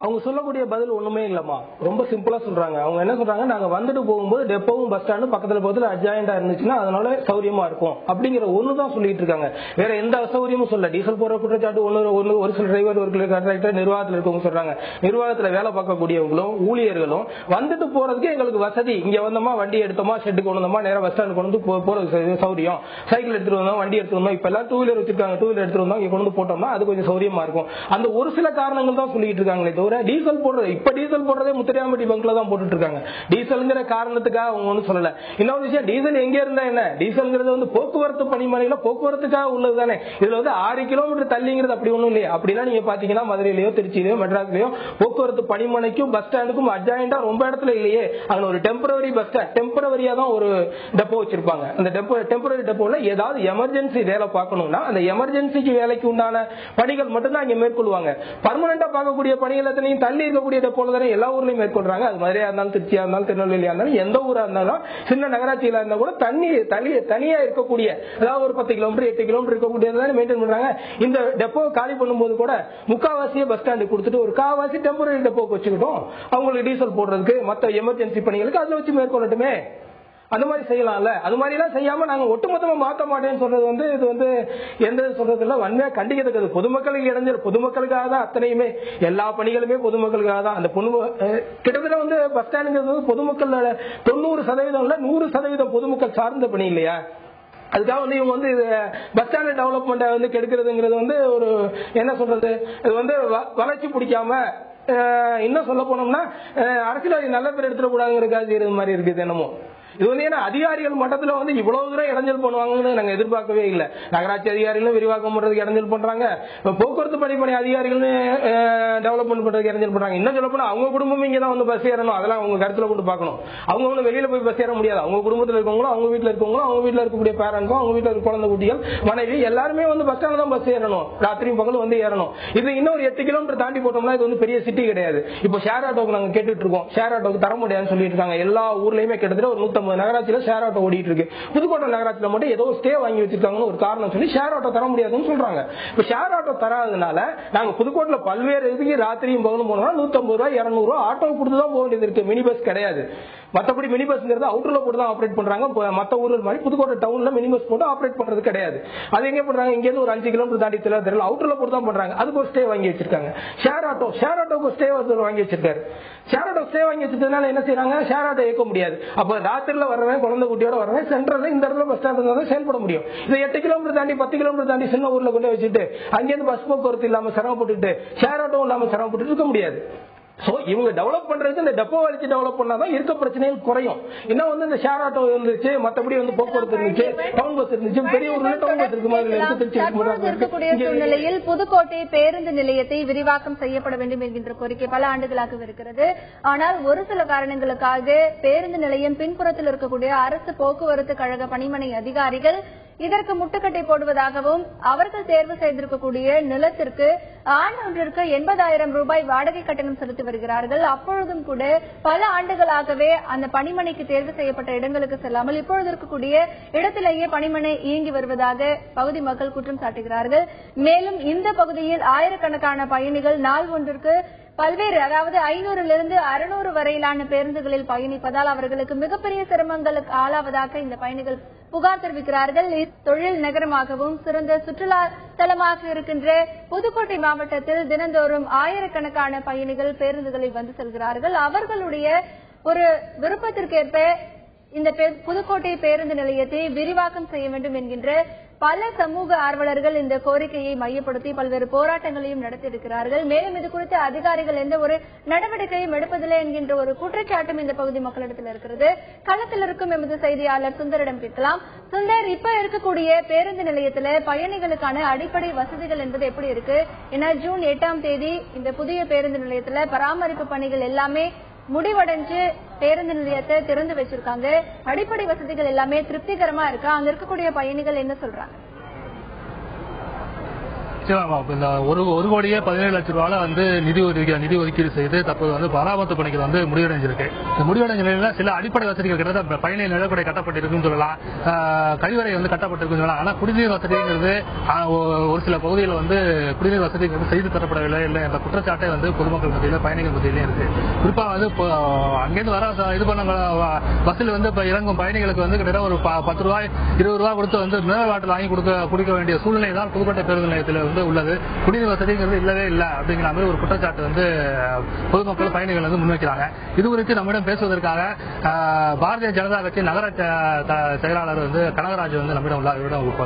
அவங்க சொல்லக்கூடிய பதில் ஒண்ணுமே இல்லம்மா, ரொம்ப சிம்பிளா சொல்றாங்க. அவங்க என்ன சொல்றாங்க, நாங்க வந்துட்டு போகும்போது டெப்போவும் பஸ் ஸ்டாண்டு பக்கத்துல அட்ஜாயிண்டா இருந்துச்சுன்னா அதனால சௌரியமா இருக்கும் அப்படிங்கிற ஒண்ணுதான் சொல்லிட்டு இருக்காங்க. வேற எந்த அசௌரியமும் சொல்ல. டீசல் போற குற்றச்சாட்டு ஒரு சில டிரைவர், ஒரு கண்டக்டர், நிர்வாகத்தில் இருக்கவங்க சொல்றாங்க. நிர்வாகத்துல வேலை பார்க்கக்கூடியவங்களும் ஊழியர்களும் வந்துட்டு போறதுக்கு எங்களுக்கு வசதி, இங்க வந்தோமா வண்டி எடுத்தோமா ஷெட்டுக்கு கொண்டு வந்தோமா நேரம் பஸ் ஸ்டாண்டு கொண்டு போறது சௌரியம். சைக்கிள் எடுத்துட்டு வந்தோம், வண்டி எடுத்துட்டு வந்தோம், இப்ப எல்லாம் 2 வீலர் வச்சிருக்காங்க, 2 வீலர் எடுத்துட்டு வந்தோம், இங்க கொண்டு போட்டோம்னா அது கொஞ்சம் சௌரியமா இருக்கும். அந்த ஒரு சில காரணங்கள் தான் சொல்லிட்டு இருக்காங்களே தவிர டீசல் போடுறது, இப்ப டீசல் போடுறதே முத்திரையாம்பட்டி பங்க்ல தான் போட்டுட்டு இருக்காங்க. டீசல்ங்கிற காரணத்துக்காக அவங்க ஒன்னும் சொல்லல. இன்னொரு விஷயம், டீசல் எங்க இருந்தா என்ன, டீசல்ங்கிறது வந்து போக்குவரத்து பணிமனையில போக்குவரத்துக்காக உள்ளது தானே. இதுல வந்து 6 கிலோமீட்டர் தள்ளிங்கிறது அப்படி ஒண்ணும் இல்லையா. அப்படின்னா நீங்க பாத்தீங்கன்னா மதுரையிலயோ திருச்சியிலயோ மெட்ராஸ்லயோ போக்குவரத்து பணிமனைக்கும் பஸ் ஸ்டாண்டுக்கும் அட்ஜாயிண்டா ரொம்ப இடத்துல இல்லையே. அங்க ஒரு டெம்பரரி பஸ் ஸ்டாண்ட், டெம்பரரியா தான் ஒரு டெப்போ வச்சிருப்பாங்க. அந்த டெம்பரரி டெப்போல ஏதாவது எமர்ஜென்சி வேலை பார்க்கணும்னா அந்த எமர்ஜென்சிக்கு வேலைக்கு உண்டான பணிகள் மட்டும் தான் இங்க மேற்கொள்வாங்க. பர்மனண்டா பார்க்கக்கூடிய பணிகள் எத்தனையும் தள்ளி இருக்கக்கூடிய டெப்போல தானே எல்லா ஊர்லயும் மேற்கொள்றாங்க. அது மதுரையா இருந்தாலும், திருச்சியா இருந்தாலும், திருநெல்வேலியா இருந்தாலும், எந்த ஊரா இருந்தாலும், சின்ன நகராட்சியில இருந்தா கூட தனியா இருக்கக்கூடிய, அதாவது ஒரு 10 கிலோமீட்டர் 8 கிலோமீட்டர் இருக்கக்கூடியதான் மெயின்டைன் பண்றாங்க. இந்த டெப்போ காலி பண்ணும்போது கூட முக்காவாசியே பஸ் ஸ்டாண்டு கொடுத்துட்டு ஒரு காவாசி டெம்பரரி டெப்போக்கு வச்சுக்கிட்டோம். அவங்களுக்கு டீசல் போடுறதுக்கு மற்ற எமர்ஜென்சி பணிகளுக்கு அதுல வச்சு மேற்கொள்ளட்டுமே. அந்த மாதிரி செய்யலாம்ல. அது மாதிரி எல்லாம் செய்யாம நாங்க ஒட்டுமொத்தமா மாற்ற மாட்டேன்னு சொல்றது வந்து இது வந்து எந்த சொல்றது இல்ல, வன்மையா கண்டிக்கிறது. பொதுமக்களுக்கு இடைஞ்சல், பொதுமக்களுக்காக தான் அத்தனையுமே, எல்லா பணிகளுமே பொதுமக்களுக்காக தான். அந்த கிட்டத்தட்ட வந்து பஸ் ஸ்டாண்டுங்கிறது பொதுமக்கள் 90% இல்ல 100% பொதுமக்கள் சார்ந்த பணி இல்லையா. அதுக்காக வந்து இவங்க வந்து பஸ் ஸ்டாண்ட் டெவலப்மெண்ட் வந்து கெடுக்கிறதுங்கிறது வந்து ஒரு என்ன சொல்றது, இது வந்து வளர்ச்சி பிடிக்காம, இன்னும் சொல்ல போனோம்னா அரசியல்வாதி நல்ல பேர் எடுத்துட கூடாதுங்கிறதுக்காக செய்யறது மாதிரி இருக்குது. என்னமோ இது வந்து ஏன்னா அதிகாரிகள் மட்டத்தில் வந்து இவ்வளவு தூரம் இடைஞ்சல் பண்ணுவாங்கன்னு நாங்க எதிர்பார்க்கவே இல்லை. நகராட்சி அதிகாரிகளும் விரிவாக்கம் பண்றதுக்கு இடைஞ்சல் பண்றாங்க, போக்குவரத்து பணி அதிகாரிகள் டெவலப்மெண்ட் பண்றதுக்கு இடைஞ்சல் பண்றாங்க. இன்னும் சொல்ல போனா அவங்க குடும்பமும் இங்க தான் வந்து பஸ் ஏறணும், அதெல்லாம் அவங்க கருத்துல கொண்டு பார்க்கணும். அவங்க வந்து வெளியில போய் பஸ் ஏற முடியாது. அவங்க குடும்பத்தில் இருக்கவங்களும் அவங்க வீட்டுல இருக்கவங்களும் அவங்க வீட்டுல இருக்கக்கூடிய பேரண்ட்ஸும் அவங்க வீட்டுல இருக்க குழந்தை குட்டிகள் மனைவி எல்லாருமே வந்து பஸ் ஸ்டாண்ட்ல தான் பஸ் ஏறணும், ராத்திரியும் பகலும் வந்து ஏறணும். இது இன்னும் ஒரு 8 கிலோமீட்டர் தாண்டி போட்டோம்னா இது வந்து பெரிய சிட்டி கிடையாது. இப்போ ஷேர் ஆட்டோக்கு நாங்க கேட்டுட்டு இருக்கோம், ஷேர் ஆட்டோக்கு தர முடியாதுன்னு சொல்லிட்டு இருக்காங்க. எல்லா ஊர்லயுமே கிட்டத்தட்ட ஒரு 150 நகராட்சியில ஷேர் ஆட்டோ ஓடிட்டு இருக்கு. புதுக்கோட்டை நகராட்சியில மட்டும் ஏதோ ஸ்டே வாங்கி வச்சிருக்காங்கன்னு ஒரு காரணம் சொல்லி ஷேர் ஆட்டோ தர முடியாதுன்னு சொல்றாங்க. இப்ப ஷேர் ஆட்டோ தராதனால நாங்க புதுக்கோட்டையில பல்வேறு இதுக்கு ராத்திரியும் பகலும் போனோம்னா 150 ரூபாய் 200 ரூபாய் ஆட்டோ கொடுத்து தான் போக வேண்டியது இருக்கு. மினி பஸ் கிடையாது. மற்றபடி மினி பஸ்ங்கிறது அவுட்டர்ல போட்டு தான் ஆப்ரேட் பண்றாங்க. மற்ற ஊர்கள் மாதிரி புதுக்கோட்டை டவுன்ல மினி பஸ் போட்டு ஆப்ரேட் பண்றது கிடையாது. அது எங்க பண்றாங்க, இங்க இருந்து ஒரு 5 கிலோமீட்டர் தாண்டி தெரியல அவுட்டர்ல போட்டு தான் பண்றாங்க. அதுக்கு ஒரு ஸ்டே வாங்கி வச்சிருக்காங்க. ஷேர் ஆட்டோக்கு ஸ்டே வாங்கி வச்சிருக்காரு. ஷேர் ஆட்டோ ஸ்டே வாங்கி வச்சதுனால என்ன செய்யறாங்க, ஷேர் ஆட்டோ இயக்க முடியாது. அப்ப ராத்திரில வரவன் குழந்தை குட்டியோட வரவன் சென்ட்ரல்ல இந்த இடத்துல பஸ் ஸ்டாண்ட் இருந்தா செயல்பட முடியும். இதை 8 கிலோமீட்டர் தாண்டி 10 கிலோமீட்டர் தாண்டி சின்ன ஊர்ல கொண்டு வச்சுட்டு அங்கிருந்து பஸ் போக்குவரத்து இல்லாம சிரமப்பட்டு ஷேர் ஆட்டோ இல்லாம சிரமப்பட்டு இருக்க முடியாது. இவங்க டெவலப் பண்றதுக்கு இந்த டெப்போ வச்சு டெவலப் பண்ணாதான் இருக்க பிரச்சனைகள் குறையும். இன்னும் வந்து இந்த ஷேர் ஆட்டோ இருந்துச்சு, மற்றபடி வந்து போக்குவரத்து இருந்துச்சு, டவுன் பஸ் இருந்துச்சு, பெரிய ஊர்ல டவுன் பஸ் இருக்கு மாதிரி இருக்கக்கூடிய சூழ்நிலையில் புதுக்கோட்டை பேருந்து நிலையத்தை விரிவாக்கம் செய்யப்பட வேண்டும் என்கின்ற கோரிக்கை பல ஆண்டுகளாக இருக்கிறது. ஆனால் ஒரு சில காரணங்களுக்காக பேருந்து நிலையம் பின்புறத்தில் இருக்கக்கூடிய அரசு போக்குவரத்து கழக பணிமனை அதிகாரிகள் இதற்கு முட்டுக்கட்டை போடுவதாகவும் அவர்கள் தேர்வு செய்திருக்கக்கூடிய நிலத்திற்கு ஆண்டொன்றிற்கு 80,000 ரூபாய் வாடகை கட்டணம் செலுத்தி வருகிறார்கள். அப்பொழுதும் கூட பல ஆண்டுகளாகவே அந்த பணிமனைக்கு தேர்வு செய்யப்பட்ட இடங்களுக்கு செல்லாமல் இப்பொழுது இருக்கக்கூடிய இடத்திலேயே பணிமனை இயங்கி வருவதாக பகுதி மக்கள் குற்றம் சாட்டுகிறார்கள். மேலும் இந்த பகுதியில் ஆயிரக்கணக்கான பயணிகள் நாள் ஒன்றிற்கு பல்வேறு அதாவது 500 600 வரையிலான பேருந்துகளில் பயணிப்பதால் அவர்களுக்கு மிகப்பெரிய சிரமங்களுக்கு ஆளாவதாக இந்த பயணிகள் புகார் தெரிவிக்கிறார்கள். தொழில் நகரமாகவும் சிறந்த சுற்றுலா தலமாக இருக்கின்ற புதுக்கோட்டை மாவட்டத்தில் தினந்தோறும் ஆயிரக்கணக்கான பயணிகள் பேருந்துகளில் வந்து செல்கிறார்கள். அவர்களுடைய ஒரு விருப்பத்திற்கேற்ப இந்த புதுக்கோட்டை பேருந்து நிலையத்தை விரிவாக்கம் செய்ய வேண்டும் என்கின்ற பல சமூக ஆர்வலர்கள் இந்த கோரிக்கையை மையப்படுத்தி பல்வேறு போராட்டங்களையும் நடத்தியிருக்கிறார்கள். மேலும் இது குறித்து அதிகாரிகள் எந்த ஒரு நடவடிக்கையும் எடுப்பதில்லை என்கின்ற ஒரு குற்றச்சாட்டும் இந்த பகுதி மக்களிடத்தில் இருக்கிறது. களத்தில் இருக்கும் எமது செய்தியாளர் சுந்தரிடம் கேட்கலாம். சுந்தர், இப்ப இருக்கக்கூடிய பேருந்து நிலையத்துல பயணிகளுக்கான அடிப்படை வசதிகள் என்பது எப்படி இருக்கு? ஏன்னா ஜூன் 8ஆம் தேதி இந்த புதிய பேருந்து நிலையத்துல பராமரிப்பு பணிகள் எல்லாமே முடிவடைஞ்சு பேருந்து நிலையத்தை திறந்து வச்சிருக்காங்க. அடிப்படை வசதிகள் எல்லாமே திருப்திகரமா இருக்கா? அங்க இருக்கக்கூடிய பயணிகள் என்ன சொல்றாங்க? இந்த 1 கோடியே 17 லட்சம் ரூபாய் வந்து நிதி ஒதுக்கீடு செய்து தற்போது வந்து பராமரிப்பு பணிகள் வந்து முடிவடைஞ்சிருக்கு. இந்த முடிவடைஞ்ச நிலையில சில அடிப்படை வசதிகள் கிட்ட பயணி நிலக்கூடை கட்டப்பட்டிருக்குன்னு சொல்லலாம், கழிவறை வந்து கட்டப்பட்டிருக்குன்னு சொல்லலாம். ஆனா குடிநீர் வசதிங்கிறது ஒரு சில பகுதியில் வந்து குடிநீர் வசதி செய்து தரப்படவில்லை இல்லை என்ற குற்றச்சாட்டை வந்து பொதுமக்கள் மத்தியில பயணிகள் மத்தியிலே இருக்கு. குறிப்பா வந்து அங்கிருந்து வர இது பண்ண பஸ்ஸில் வந்து இறங்கும் பயணிகளுக்கு வந்து கிட்டத்தட்ட ஒரு 10 ரூபாய் 20 ரூபாய் கொடுத்து வந்து மினரல் வாட்டர் வாங்கி கொடுக்க வேண்டிய சூழ்நிலை தான் புதுக்கோட்டை பேருந்து நிலையத்தில் வந்து உள்ளது. குடிநீர் வசதிங்கிறது இல்லவே இல்லை அப்படிங்கிற மாதிரி ஒரு குற்றச்சாட்டு வந்து பொதுமக்கள் பயணிகள் வந்து முன்வைக்கிறாங்க. இது குறித்து நம்மிடம் பேசுவதற்காக பாரதிய ஜனதா கட்சி நகர செயலாளர் வந்து கனகராஜ் வந்து நம்மிடம்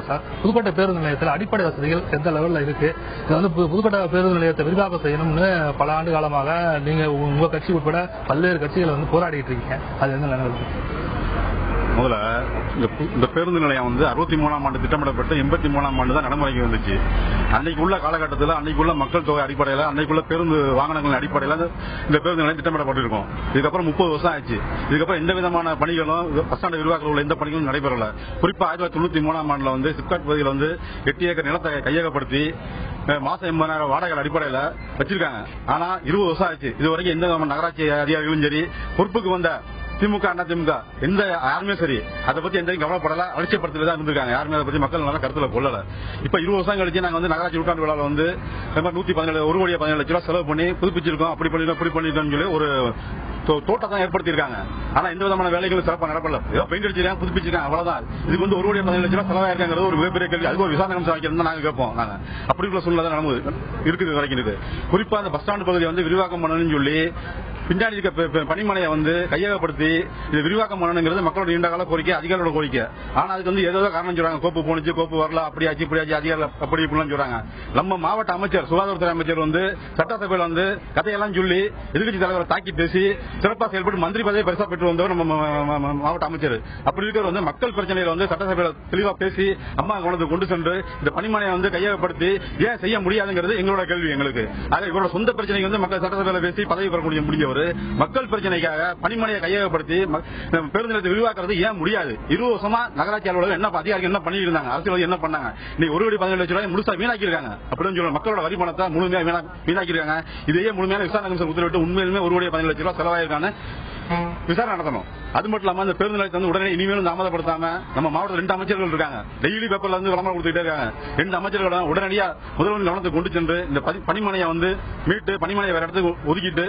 சார், புதுக்கோட்டை பேருந்து நிலையத்தில் அடிப்படை வசதிகள் எந்த லெவலில் இருக்கு, இது வந்து புதுக்கோட்டை பேருந்து நிலையத்தை விரிவாக்கம் செய்யணும்னு பல ஆண்டு காலமாக நீங்க உங்க கட்சி உட்பட பல்வேறு கட்சிகள் வந்து போராடிட்டு இருக்கீங்க, அது எந்த நிலையில்? முதல்ல இந்த பேருந்து நிலையம் வந்து 63ஆம் ஆண்டு திட்டமிடப்பட்டு 83ஆம் ஆண்டு தான் நடைமுறைக்கு வந்துச்சு. அன்னைக்குள்ள காலகட்டத்தில் அன்னைக்குள்ள மக்கள் தொகை அடிப்படையில் அன்னைக்குள்ள பேருந்து வாகனங்களின் அடிப்படையில் இந்த பேருந்து நிலையம் திட்டமிடப்பட்டிருக்கும். இதுக்கப்புறம் 30 வருஷம் ஆயிடுச்சு. இதுக்கப்புறம் எந்த விதமான பணிகளும் பஸ் ஸ்டாண்ட் விரிவாக்கம் உள்ள எந்த பணிகளும் நடைபெறல. குறிப்பா 1993ஆம் ஆண்டுல வந்து சிப்காட் பகுதியில் வந்து 8 ஏக்கர் நிலத்தை கையகப்படுத்தி மாசம் 80,000 வாடகை அடிப்படையில் வச்சிருக்காங்க. ஆனா 20 வருஷம் ஆயிடுச்சு. இது வரைக்கும் எந்த நகராட்சி அதிகாரிகளும் சரி, பொறுப்புக்கு வந்த திமுக அண்ணா திமுக யாருமே சரி அதை பத்தி எந்த கவலைப்படல, அலட்சியப்படுத்தல தான் இருந்திருக்காங்க. யாருமே அதை பத்தி மக்கள் நல்லா கருத்துல கொள்ளல. இப்ப 20 வருஷம் கழிச்சு நாங்க வந்து நகராட்சி நூற்றாண்டு விழாவில் வந்து 1 கோடி 17 லட்சம் ரூபாய் செலவு பண்ணி புதுப்பிச்சிருக்கோம், அப்படி பண்ணிருக்கோம் சொல்லி ஒரு தோட்டத்தை ஏற்படுத்திருக்காங்க. ஆனா எந்த விதமான வேலைகளும் சிறப்பாக நடப்பல. ஏதோ பெயிண்ட் அடிச்சிருக்காங்க, புதுப்பிச்சிருக்காங்க, அவ்வளவுதான். இதுக்கு வந்து 1 கோடி 17 லட்சம் ரூபாய் செலவாயிருக்காங்கிறது ஒரு மிகப்பெரிய கேள்வி. அதுக்கு ஒரு விசாரணை வைக்கணும் நாங்க கேட்போம். நாங்க அப்படி உள்ள சூழ்நிலை இருக்குது வரைக்கும். குறிப்பா அந்த பஸ் ஸ்டாண்ட் பகுதியை வந்து விரிவாக்கம் பண்ணணும்னு சொல்லி பின்னாடி இருக்க பணிமனையை வந்து கையகப்படுத்தி இது விரிவாக்கம் பண்ணணுங்கிறது மக்களோட நீண்ட கால கோரிக்கை, அதிகாரிகளோட கோரிக்கை. ஆனா அதுக்கு வந்து ஏதோ காரணம் சொல்றாங்க, கோப்பு போனிச்சு, கோப்பு வரல, அப்படி ஆச்சு இப்படி ஆச்சு, அதிகாரிகள் அப்படி இப்படிலாம் சொல்றாங்க. நம்ம மாவட்ட அமைச்சர், சுகாதாரத்துறை அமைச்சர் வந்து சட்டசபையில் வந்து கதையெல்லாம் சொல்லி எதிர்கட்சி தலைவரை தாக்கி பேசி சிறப்பாக செயல்பட்டு மந்திரி பதவியை பெருசா பெற்று வந்தவர் நம்ம மாவட்ட அமைச்சர். அப்படி இருக்கிற வந்து மக்கள் பிரச்சனைகளை வந்து சட்டசபையில் தெளிவா பேசி அம்மா கவனத்தை கொண்டு சென்று இந்த பணிமனையை வந்து கையகப்படுத்தி ஏன் செய்ய முடியாதுங்கிறது எங்களோட கேள்வி. எங்களுக்கு ஆக இவரோட சொந்த பிரச்சனைக்கு வந்து மக்கள் சட்டசபையில் பேசி பதவி பெற முடிஞ்சவர் மக்கள் பிரச்சனைக்காக பணிமனையை கையகப்படுத்தி பேருந்து நிலையத்தை விரிவாக்குறது ஏன் முடியாது? 20 வருஷமா நகராட்சி அலுவலர்கள் என்ன அதிகாரிகள் என்ன பண்ணிட்டு இருந்தாங்க, அரசியல் என்ன பண்ணாங்க? இன்னைக்கு 1,17,00,000 முழுசா வீணாக்கி இருக்காங்க. அப்படின்னு சொல்ல மக்களோட வரி பணத்தை முழுமையா வீணாக்கி இருக்காங்க. இதையே முழுமையான விசாரணை கமிஷன் உத்தரவிட்டு உண்மையிலுமே 1,17,00,000 செலவாயிருக்கான விசாரணை நடத்தணும். அது மட்டும் இல்லாம அந்த பேருந்து நிலையத்தை வந்து உடனே இனிமேலும் தாமதப்படுத்தாம நம்ம மாவட்டத்தில் 2 அமைச்சர்கள் இருக்காங்க, டெய்லி பேப்பர்ல இருந்து விளம்பரம் கொடுத்துட்டே இருக்காங்க. 2 அமைச்சர்கள் உடனடியா முதல்வர் கவனத்தை கொண்டு சென்று இந்த பணிமனையை வந்து மீட்டு பணிமனையை வேற இடத்துக்கு ஒதுக்கிட்டு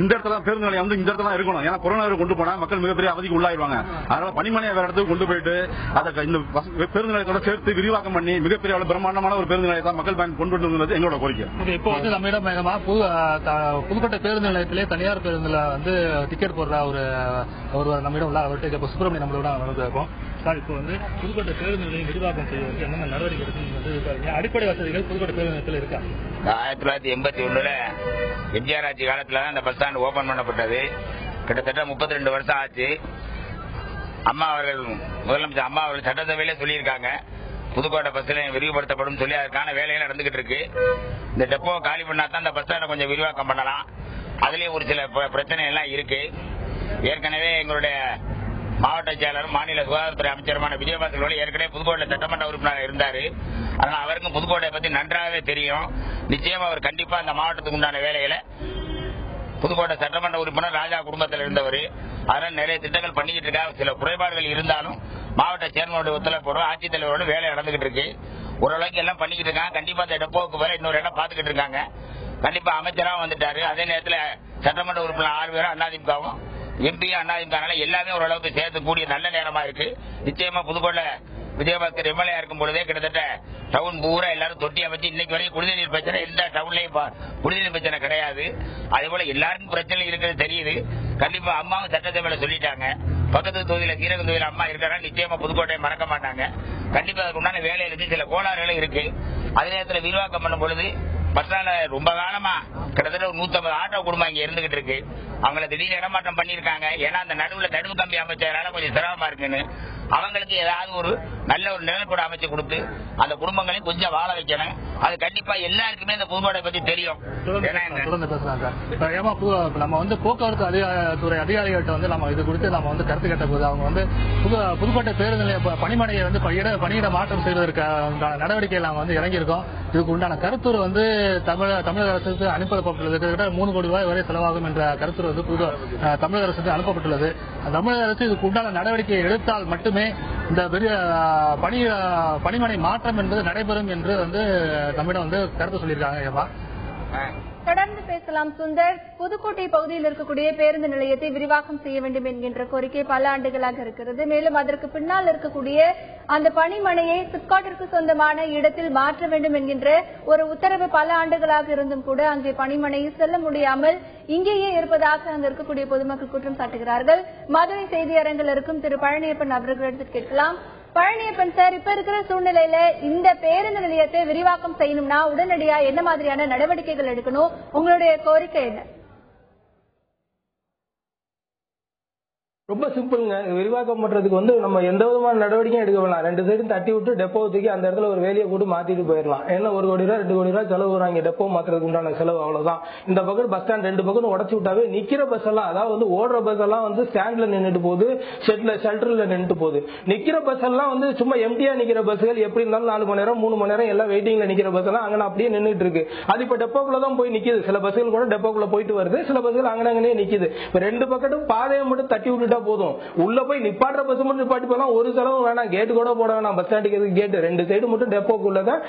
இந்த இடத்துல பேருந்து நிலையம் வந்து இந்த இடத்துல இருக்கணும். ஏன்னா கொரோனா கொண்டு போனா மக்கள் மிகப்பெரிய அவதிக்கு உள்ளாயிருவாங்க. அதனால பணிமனையை வேற இடத்துக்கு கொண்டு போயிட்டு அதை இந்த பேருந்து நிலையத்தோட சேர்த்து விரிவாக்கம் பண்ணி மிகப்பெரிய பிரம்மாண்டமான ஒரு பேருந்து நிலையத்தை மக்கள் பயன் கொண்டு வருவது எங்களோட கோரிக்கை. இப்போ வந்து நம்மிடம் புதுக்கோட்டை பேருந்து நிலையத்திலே தனியார் பேருந்துல வந்து டிக்கெட் போடுற ஒரு நம்மிடம் உள்ள அவர்கிட்ட சுப்பிரமணியம் நம்மளோட இருக்கும். இப்போ வந்து புதுக்கோட்டை பேருந்து நிலையம் விரிவாக்கம் செய்வதற்கு என்னென்ன நடவடிக்கை எடுக்கணும்? அடிப்படை வசதிகள் புதுக்கோட்டை பேருந்து நிலையத்தில் இருக்கா? 1981 எம்ஜிஆர் ஆட்சி காலத்துல தான் இந்த பஸ் ஸ்டாண்ட் ஓபன் பண்ணப்பட்டது. கிட்டத்தட்ட 32 வருஷம் ஆச்சு. அம்மா அவர்கள் முதலமைச்சர் அம்மா அவர்கள் சட்டசபையிலே சொல்லியிருக்காங்க புதுக்கோட்டை பஸ் நிலையம் விரிவுபடுத்தப்படும் சொல்லி அதற்கான வேலைகள் நடந்துகிட்டு இருக்கு. இந்த டெப்போ காலி பண்ணா தான் இந்த பஸ் ஸ்டாண்டை கொஞ்சம் விரிவாக்கம் பண்ணலாம். அதுலயும் ஒரு சில பிரச்சனை எல்லாம் இருக்கு. ஏற்கனவே எங்களுடைய மாவட்ட செயலரும் மாநில சுகாதாரத்துறை அமைச்சருமான விஜயபாஸ்கர் ஏற்கனவே புதுக்கோட்டை சட்டமன்ற உறுப்பினர் இருந்தாரு. அதனால அவருக்கும் புதுக்கோட்டை பத்தி நன்றாகவே தெரியும். நிச்சயமா அவர் கண்டிப்பா அந்த மாவட்டத்துக்கு உண்டான வேலைகளை புதுக்கோட்டை சட்டமன்ற உறுப்பினர் ராஜா குடும்பத்தில் இருந்தவர். அதனால நிறைய திட்டங்கள் பண்ணிக்கிட்டு இருக்காங்க. சில குறைபாடுகள் இருந்தாலும் மாவட்ட சேர்மனோட ஒத்துழைப்போட ஆட்சித்தலைவரோட வேலை நடந்துகிட்டு இருக்கு. ஓரளவுக்கு எல்லாம் பண்ணிக்கிட்டு இருக்காங்க. கண்டிப்பா அந்த டெப்போவுக்கு வேற இன்னொரு இடம் பாத்துக்கிட்டு இருக்காங்க. கண்டிப்பா அமைச்சராக வந்துட்டாரு. அதே நேரத்தில் சட்டமன்ற உறுப்பினர் 6 பேரும் அதிமுகவும் எம்பியும் அதிமுக எல்லாமே ஓரளவுக்கு சேர்த்துக்கூடிய நல்ல நேரமா இருக்கு. நிச்சயமா புதுக்கோட்டை விஜயபாஸ்கர் எம்எல்ஏ இருக்கும் பொழுதே கிட்டத்தட்ட டவுன் பூரா எல்லாரும் தொட்டி அமைச்சு இன்னைக்கு வரைக்கும் குடிநீர் பிரச்சனை எந்த டவுன்லயும் குடிநீர் பிரச்சனை கிடையாது. அதே போல எல்லாருக்கும் பிரச்சனை இருக்கிறது தெரியுது. கண்டிப்பா அம்மாவும் சட்டசபையில சொல்லிட்டாங்க. பக்கத்து தொகுதியில கீரகம் தொகுதியில அம்மா இருக்கிறாங்க. நிச்சயமா புதுக்கோட்டையை மறக்க மாட்டாங்க. கண்டிப்பா அதுக்கு உண்டான வேலை இருக்கு. சில கோளாறுகளும் இருக்கு. அதே நேரத்தில் விரிவாக்கம் பண்ணும் பொழுது பஸ்டாண்ட ரொம்ப காலமா கிட்டத்தட்ட ஒரு 150 ஆட்டோ குடும்பம் இங்க இருந்துகிட்டு இருக்கு. அவங்களை திடீர்னு இடமாற்றம் பண்ணிருக்காங்க. ஏன்னா அந்த நடுவில் தடுப்பு கம்பி அமைச்சதுனால கொஞ்சம் சிரமமா இருக்குன்னு அவங்களுக்கு ஏதாவது ஒரு நல்ல ஒரு நிலக்கூட அமைச்சு கொடுத்து அந்த குடும்பங்களையும் கொஞ்சம் வாழ வைக்கணும். அது கண்டிப்பா எல்லாருக்குமே இந்த புதுக்கோட்டை பத்தி தெரியும். நம்ம வந்து போக்குவரத்து துறை அதிகாரிகள்ட்ட வந்து நம்ம இது குறித்து நம்ம வந்து கருத்து கேட்ட போது அவங்க வந்து புதுக்கோட்டை பேருந்து நிலைய பணிமனையை வந்து பணியிட மாற்றம் செய்வதற்கான நடவடிக்கைகள் நாங்கள் வந்து இறங்கியிருக்கோம். இதுக்கு உண்டான கருத்துரு வந்து தமிழக அரசுக்கு அனுப்பப்பட்டுள்ளது. கிட்டத்தட்ட 3 கோடி ரூபாய் வரை செலவாகும் என்ற கருத்துரு வந்து தமிழக அரசுக்கு அனுப்பப்பட்டுள்ளது. தமிழக அரசு இதுக்கு உண்டான நடவடிக்கையை எடுத்தால் மட்டுமே இந்த பெரிய பணிமனை மாற்றம் என்பது நடைபெறும் என்று வந்து நம்மிடம் வந்து கருத்து சொல்லியிருக்காங்க. தொடர்ந்து பேசலாம் சுந்தர். புதுக்கோட்டை பகுதியில் இருக்கக்கூடிய பேருந்து நிலையத்தை விரிவாக்கம் செய்ய வேண்டும் என்கின்ற கோரிக்கை பல ஆண்டுகளாக இருக்கிறது. மேலும் அதற்கு பின்னால் இருக்கக்கூடிய அந்த பணிமனையை சிப்காட்டிற்கு சொந்தமான இடத்தில் மாற்ற வேண்டும் என்கின்ற ஒரு உத்தரவு பல ஆண்டுகளாக இருந்தும் கூட அங்கே பணிமனை செல்ல முடியாமல் இங்கேயே இருப்பதாக அங்கு இருக்கக்கூடிய பொதுமக்கள் குற்றம் சாட்டுகிறார்கள். மதுரை செய்தி அரங்கில் இருக்கும் திரு பழனியப்பன் அவர்களிடத்தில் கேட்கலாம். பழனியப்பன் சார், இப்ப இருக்கிற சூழ்நிலையில இந்த பேருந்து நிலையத்தை விரிவாக்கம் செய்யணும்னா உடனடியா என்ன மாதிரியான நடவடிக்கைகள் எடுக்கணும்? உங்களுடைய கோரிக்கை என்ன? ரொம்ப சிம்பிள்ங்க. விரிவாக்கம் பண்றதுக்கு வந்து நம்ம எந்த விதமான நடவடிக்கையும் எடுக்க வேணாம். 2 சைடும் தட்டி விட்டு டெப்போ தூக்கி அந்த இடத்துல ஒரு வேலையை போட்டு மாத்திட்டு போயிடலாம். ஏன்னா 1 கோடி ரூபாய் 2 கோடி ரூபாய் செலவு வராங்க டெப்போ மாத்துறதுக்கு உண்டான செலவு அவ்வளவுதான். இந்த பக்கம் பஸ் ஸ்டாண்ட் 2 பக்கம் உடச்சு விட்டாவே நிக்கிற பஸ் எல்லாம், அதாவது வந்து ஓடுற பஸ் எல்லாம் வந்து ஸ்டாண்ட்ல நின்றுட்டு போகுது, ஷெல்டர்ல நின்றுட்டு போகுது. நிக்கிற பஸ் எல்லாம் வந்து சும்மா எம்டியா நிக்கிற பஸ்கள் எப்படி இருந்தாலும் 4 மணி நேரம் 3 மணி நேரம் எல்லாம் வெயிட்டிங்ல நிக்கிற பஸ் எல்லாம் அங்கே அப்படியே நின்றுட்டு இருக்கு. அது இப்ப டெப்போக்குள்ளதான் போய் நிக்குது. சில பஸ்கள் கூட டெப்போக்குள்ள போயிட்டு வருது, சில பஸ்கள் அங்கனே நிக்குது. இப்ப 2 பக்கத்தும் பாதையை மட்டும் தட்டி விட்டுட்டா இருந்தா போதும், உள்ள போய் நிப்பாட்டுற பஸ் மட்டும் நிப்பாட்டி போகலாம், ஒரு செலவு வேணாம், கேட்டு கூட போட வேணாம். பஸ் ஸ்டாண்டுக்கு கேட்டு 2 சைடு மட்டும் டெப்போக்குள்ளதான்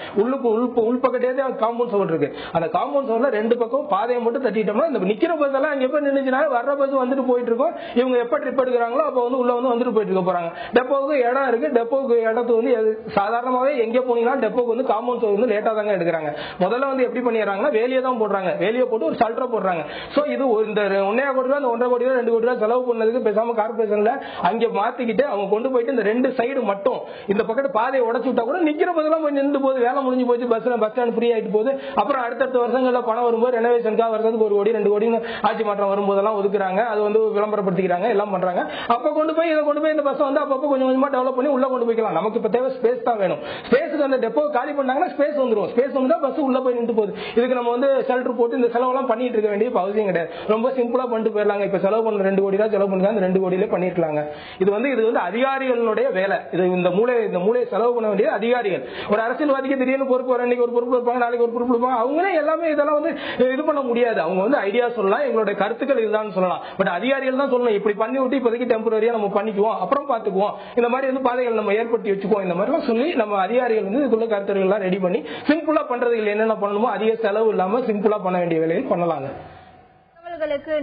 உள்பக்கத்தே காம்பவுண்ட் சவுண்ட் இருக்கு. அந்த காம்பவுண்ட் சவுண்ட்ல 2 பக்கம் பாதையை மட்டும் தட்டிட்டோம்னா இந்த நிக்கிற பஸ் எல்லாம் அங்க எப்ப நின்னுச்சுனா வர்ற பஸ் வந்துட்டு போயிட்டு இருக்கும். இவங்க எப்ப ட்ரிப் எடுக்கிறாங்களோ அப்ப உள்ள வந்துட்டு போயிட்டு இருக்க போறாங்க. டெப்போக்கு இடம் இருக்கு. டெப்போக்கு இடத்துக்கு சாதாரணமாவே எங்க போனீங்கன்னா டெப்போக்கு காம்பவுண்ட் சவுண்ட் லேட்டா தாங்க எடுக்கிறாங்க. முதல்ல எப்படி பண்ணிடுறாங்கன்னா வேலியை தான் போடுறாங்க. வேலியை போட்டு ஒரு ஷல்டர் போடுறாங்க. சோ இது இந்த 1.5 கோடி ரூபாய், 1.5 கோடி ரூபாய், 2 கோடி ரூபாய் செலவு பண்ணதுக்கு பேசாம கார்பரேஷன்ல அங்க மாத்திக்கிட்டு அவங்க கொண்டு போயிட்டு இந்த 2 சைடு மட்டும் இந்த பக்கத்து பாதையை உடைச்சு விட்டா கூட நிக்கிற பஸ்லாம் போய் நின்று போது, வேலை முடிஞ்சு போச்சு, பஸ் ஸ்டாண்ட் ஃப்ரீ ஆயிட்டு போகுது. அப்புறம் அடுத்தடுத்த வருஷங்கள்ல பணம் வரும்போது ரெனோவேஷனுக்காக வருஷத்துக்கு 1 கோடி 2 கோடி ஆட்சி மாற்றம் வரும்போதெல்லாம் ஒதுக்குறாங்க. அது விளம்பரப்படுத்திக்கிறாங்க, எல்லாம் பண்றாங்க. அப்ப கொண்டு போய் இந்த பஸ் அப்பப்ப கொஞ்சம் கொஞ்சமா டெவலப் பண்ணி உள்ள கொண்டு போய்க்கலாம். நமக்கு இப்ப தேவை ஸ்பேஸ் தான் வேணும். ஸ்பேஸுக்கு அந்த டெப்போ காலி பண்ணாங்கன்னா ஸ்பேஸ் வந்துடும். ஸ்பேஸ் வந்தா பஸ் உள்ள போய் நின்று போகுது. இதுக்கு நம்ம ஷெல்டர் போட்டு இந்த செலவெல்லாம் பண்ணிட்டு இருக்க வேண்டிய அவசியம் கிடையாது. ரொம்ப சிம்பிளா பண்ணிட்டு போயிடலாங்க. இப்ப செலவு பண்ண 2 கோடி தான் செலவு பண்ணுங்க, அந்த 2 கோடியிலே பண்ணிடலாங்க. இது இது அதிகாரிகளுடைய வேலை. இது இந்த மூளை செலவு பண்ண வேண்டிய அதிகாரிகள். ஒரு அரசியல்வாதிக்கு திடீர்னு பொறுப்பு வர, இன்னைக்கு ஒரு பொறுப்பு இருப்பாங்க, நாளைக்கு ஒரு பொறுப்பு இருப்பாங்க. அவங்களே எல்லாமே இதெல்லாம் இது பண்ண முடியாது. அவங்க ஐடியா சொல்லலாம், எங்களுடைய கருத்துக்கள் இதுதான் சொல்லலாம். பட் அதிகாரிகள் தான் சொல்லணும், இப்படி பண்ணி விட்டு இப்போதைக்கு டெம்பரரியா நம்ம பண்ணிக்குவோம், அப்புறம் பாத்துக்குவோம், இந்த மாதிரி பாதைகள் நம்ம ஏற்படுத்தி வச்சுக்குவோம், இந்த மாதிரி சொல்லி நம்ம அதிகாரிகள் இதுக்குள்ள கருத்துக்கள் எல்லாம் ரெடி பண்ணி சிம்பிளா பண்றதுக்கு என்னென்ன பண்ணணுமோ அதிக செலவு இல்லாம சிம்பிளா பண்ண வேண்டிய வேலைகள் பண்ணலாங்க.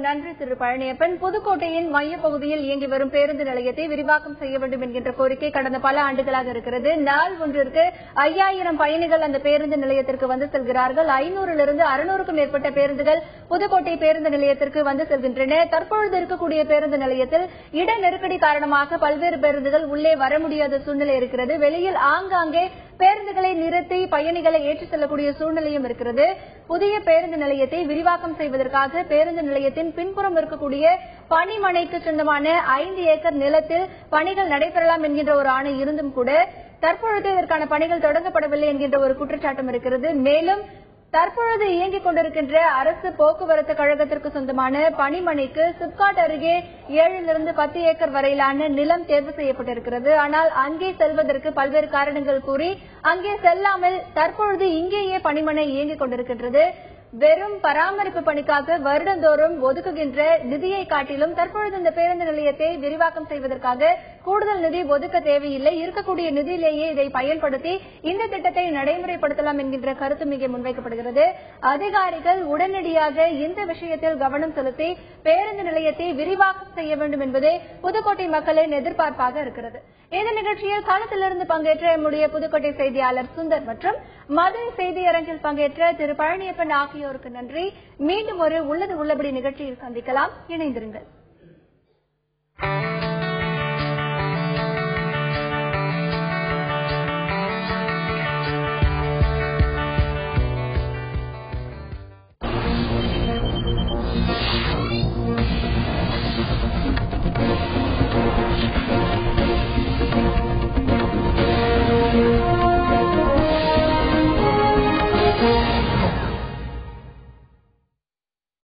நன்றி திரு பழனியப்பன். புதுக்கோட்டையின் மையப்பகுதியில் இயங்கி வரும் பேருந்து நிலையத்தை விரிவாக்கம் செய்ய வேண்டும் என்கின்ற கோரிக்கை கடந்த பல ஆண்டுகளாக இருக்கிறது. நாள் ஒன்றிற்கு 5000 பயணிகள் அந்த பேருந்து நிலையத்திற்கு வந்து செல்கிறார்கள். 500 600க்கும் மேற்பட்ட பேருந்துகள் புதுக்கோட்டை பேருந்து நிலையத்திற்கு வந்து செல்கின்றன. தற்பொழுது இருக்கக்கூடிய பேருந்து நிலையத்தில் இட நெருக்கடி காரணமாக பல்வேறு பேருந்துகள் உள்ளே வர முடியாத சூழ்நிலை இருக்கிறது. வெளியில் ஆங்காங்கே பேருந்துகளை நிறுத்தி பயணிகளை ஏற்றிச் செல்லக்கூடிய சூழ்நிலையும் இருக்கிறது. புதிய பேருந்து நிலையத்தை விரிவாக்கம் செய்வதற்காக பேருந்து நிலையத்தின் பின்புறம் இருக்கக்கூடிய பணிமனைக்கு சொந்தமான 5 ஏக்கர் நிலத்தில் பணிகள் நடைபெறலாம் என்கின்ற ஒரு ஆணை இருந்தும் கூட தற்பொழுது இதற்கான பணிகள் தொடங்கப்படவில்லை என்கின்ற ஒரு குற்றச்சாட்டும் இருக்கிறது. மேலும் தற்பொழுது இயங்கிக் கொண்டிருக்கின்ற அரசு போக்குவரத்து கழகத்திற்கு சொந்தமான பணிமனைக்கு சிப்காட் அருகே 7 10 ஏக்கர் வரையிலான நிலம் தேர்வு செய்யப்பட்டிருக்கிறது. ஆனால் அங்கே செல்வதற்கு பல்வேறு காரணங்கள் கூறி அங்கே செல்லாமல் தற்பொழுது இங்கேயே பணிமனை இயங்கிக் கொண்டிருக்கின்றது. வெறும் பராமரிப்பு பணிக்காக வருடந்தோறும் ஒதுக்குகின்ற நிதியை காட்டிலும் தற்பொழுது இந்த பேருந்து நிலையத்தை விரிவாக்கம் செய்வதற்காக கூடுதல் நிதி ஒதுக்க தேவையில்லை, இருக்கக்கூடிய நிதியிலேயே இதை பயன்படுத்தி இந்த திட்டத்தை நடைமுறைப்படுத்தலாம் என்கின்ற கருத்து மிக முன்வைக்கப்படுகிறது. அதிகாரிகள் உடனடியாக இந்த விஷயத்தில் கவனம் செலுத்தி பேருந்து நிலையத்தை விரிவாக்கம் செய்ய வேண்டும் என்பதே புதுக்கோட்டை மக்களின் எதிர்பார்ப்பாக இருக்கிறது. இந்த நிகழ்ச்சியில் களத்திலிருந்து பங்கேற்ற நம்முடைய புதுக்கோட்டை செய்தியாளர் சுந்தர் மற்றும் மதுரை செய்தியரங்கில் பங்கேற்ற திரு பழனியப்பன் ஆகியோருக்கு நன்றி. மீண்டும் ஒரு உள்ளது உள்ளபடி நிகழ்ச்சியில் சந்திக்கலாம். இணைந்திருங்கள்.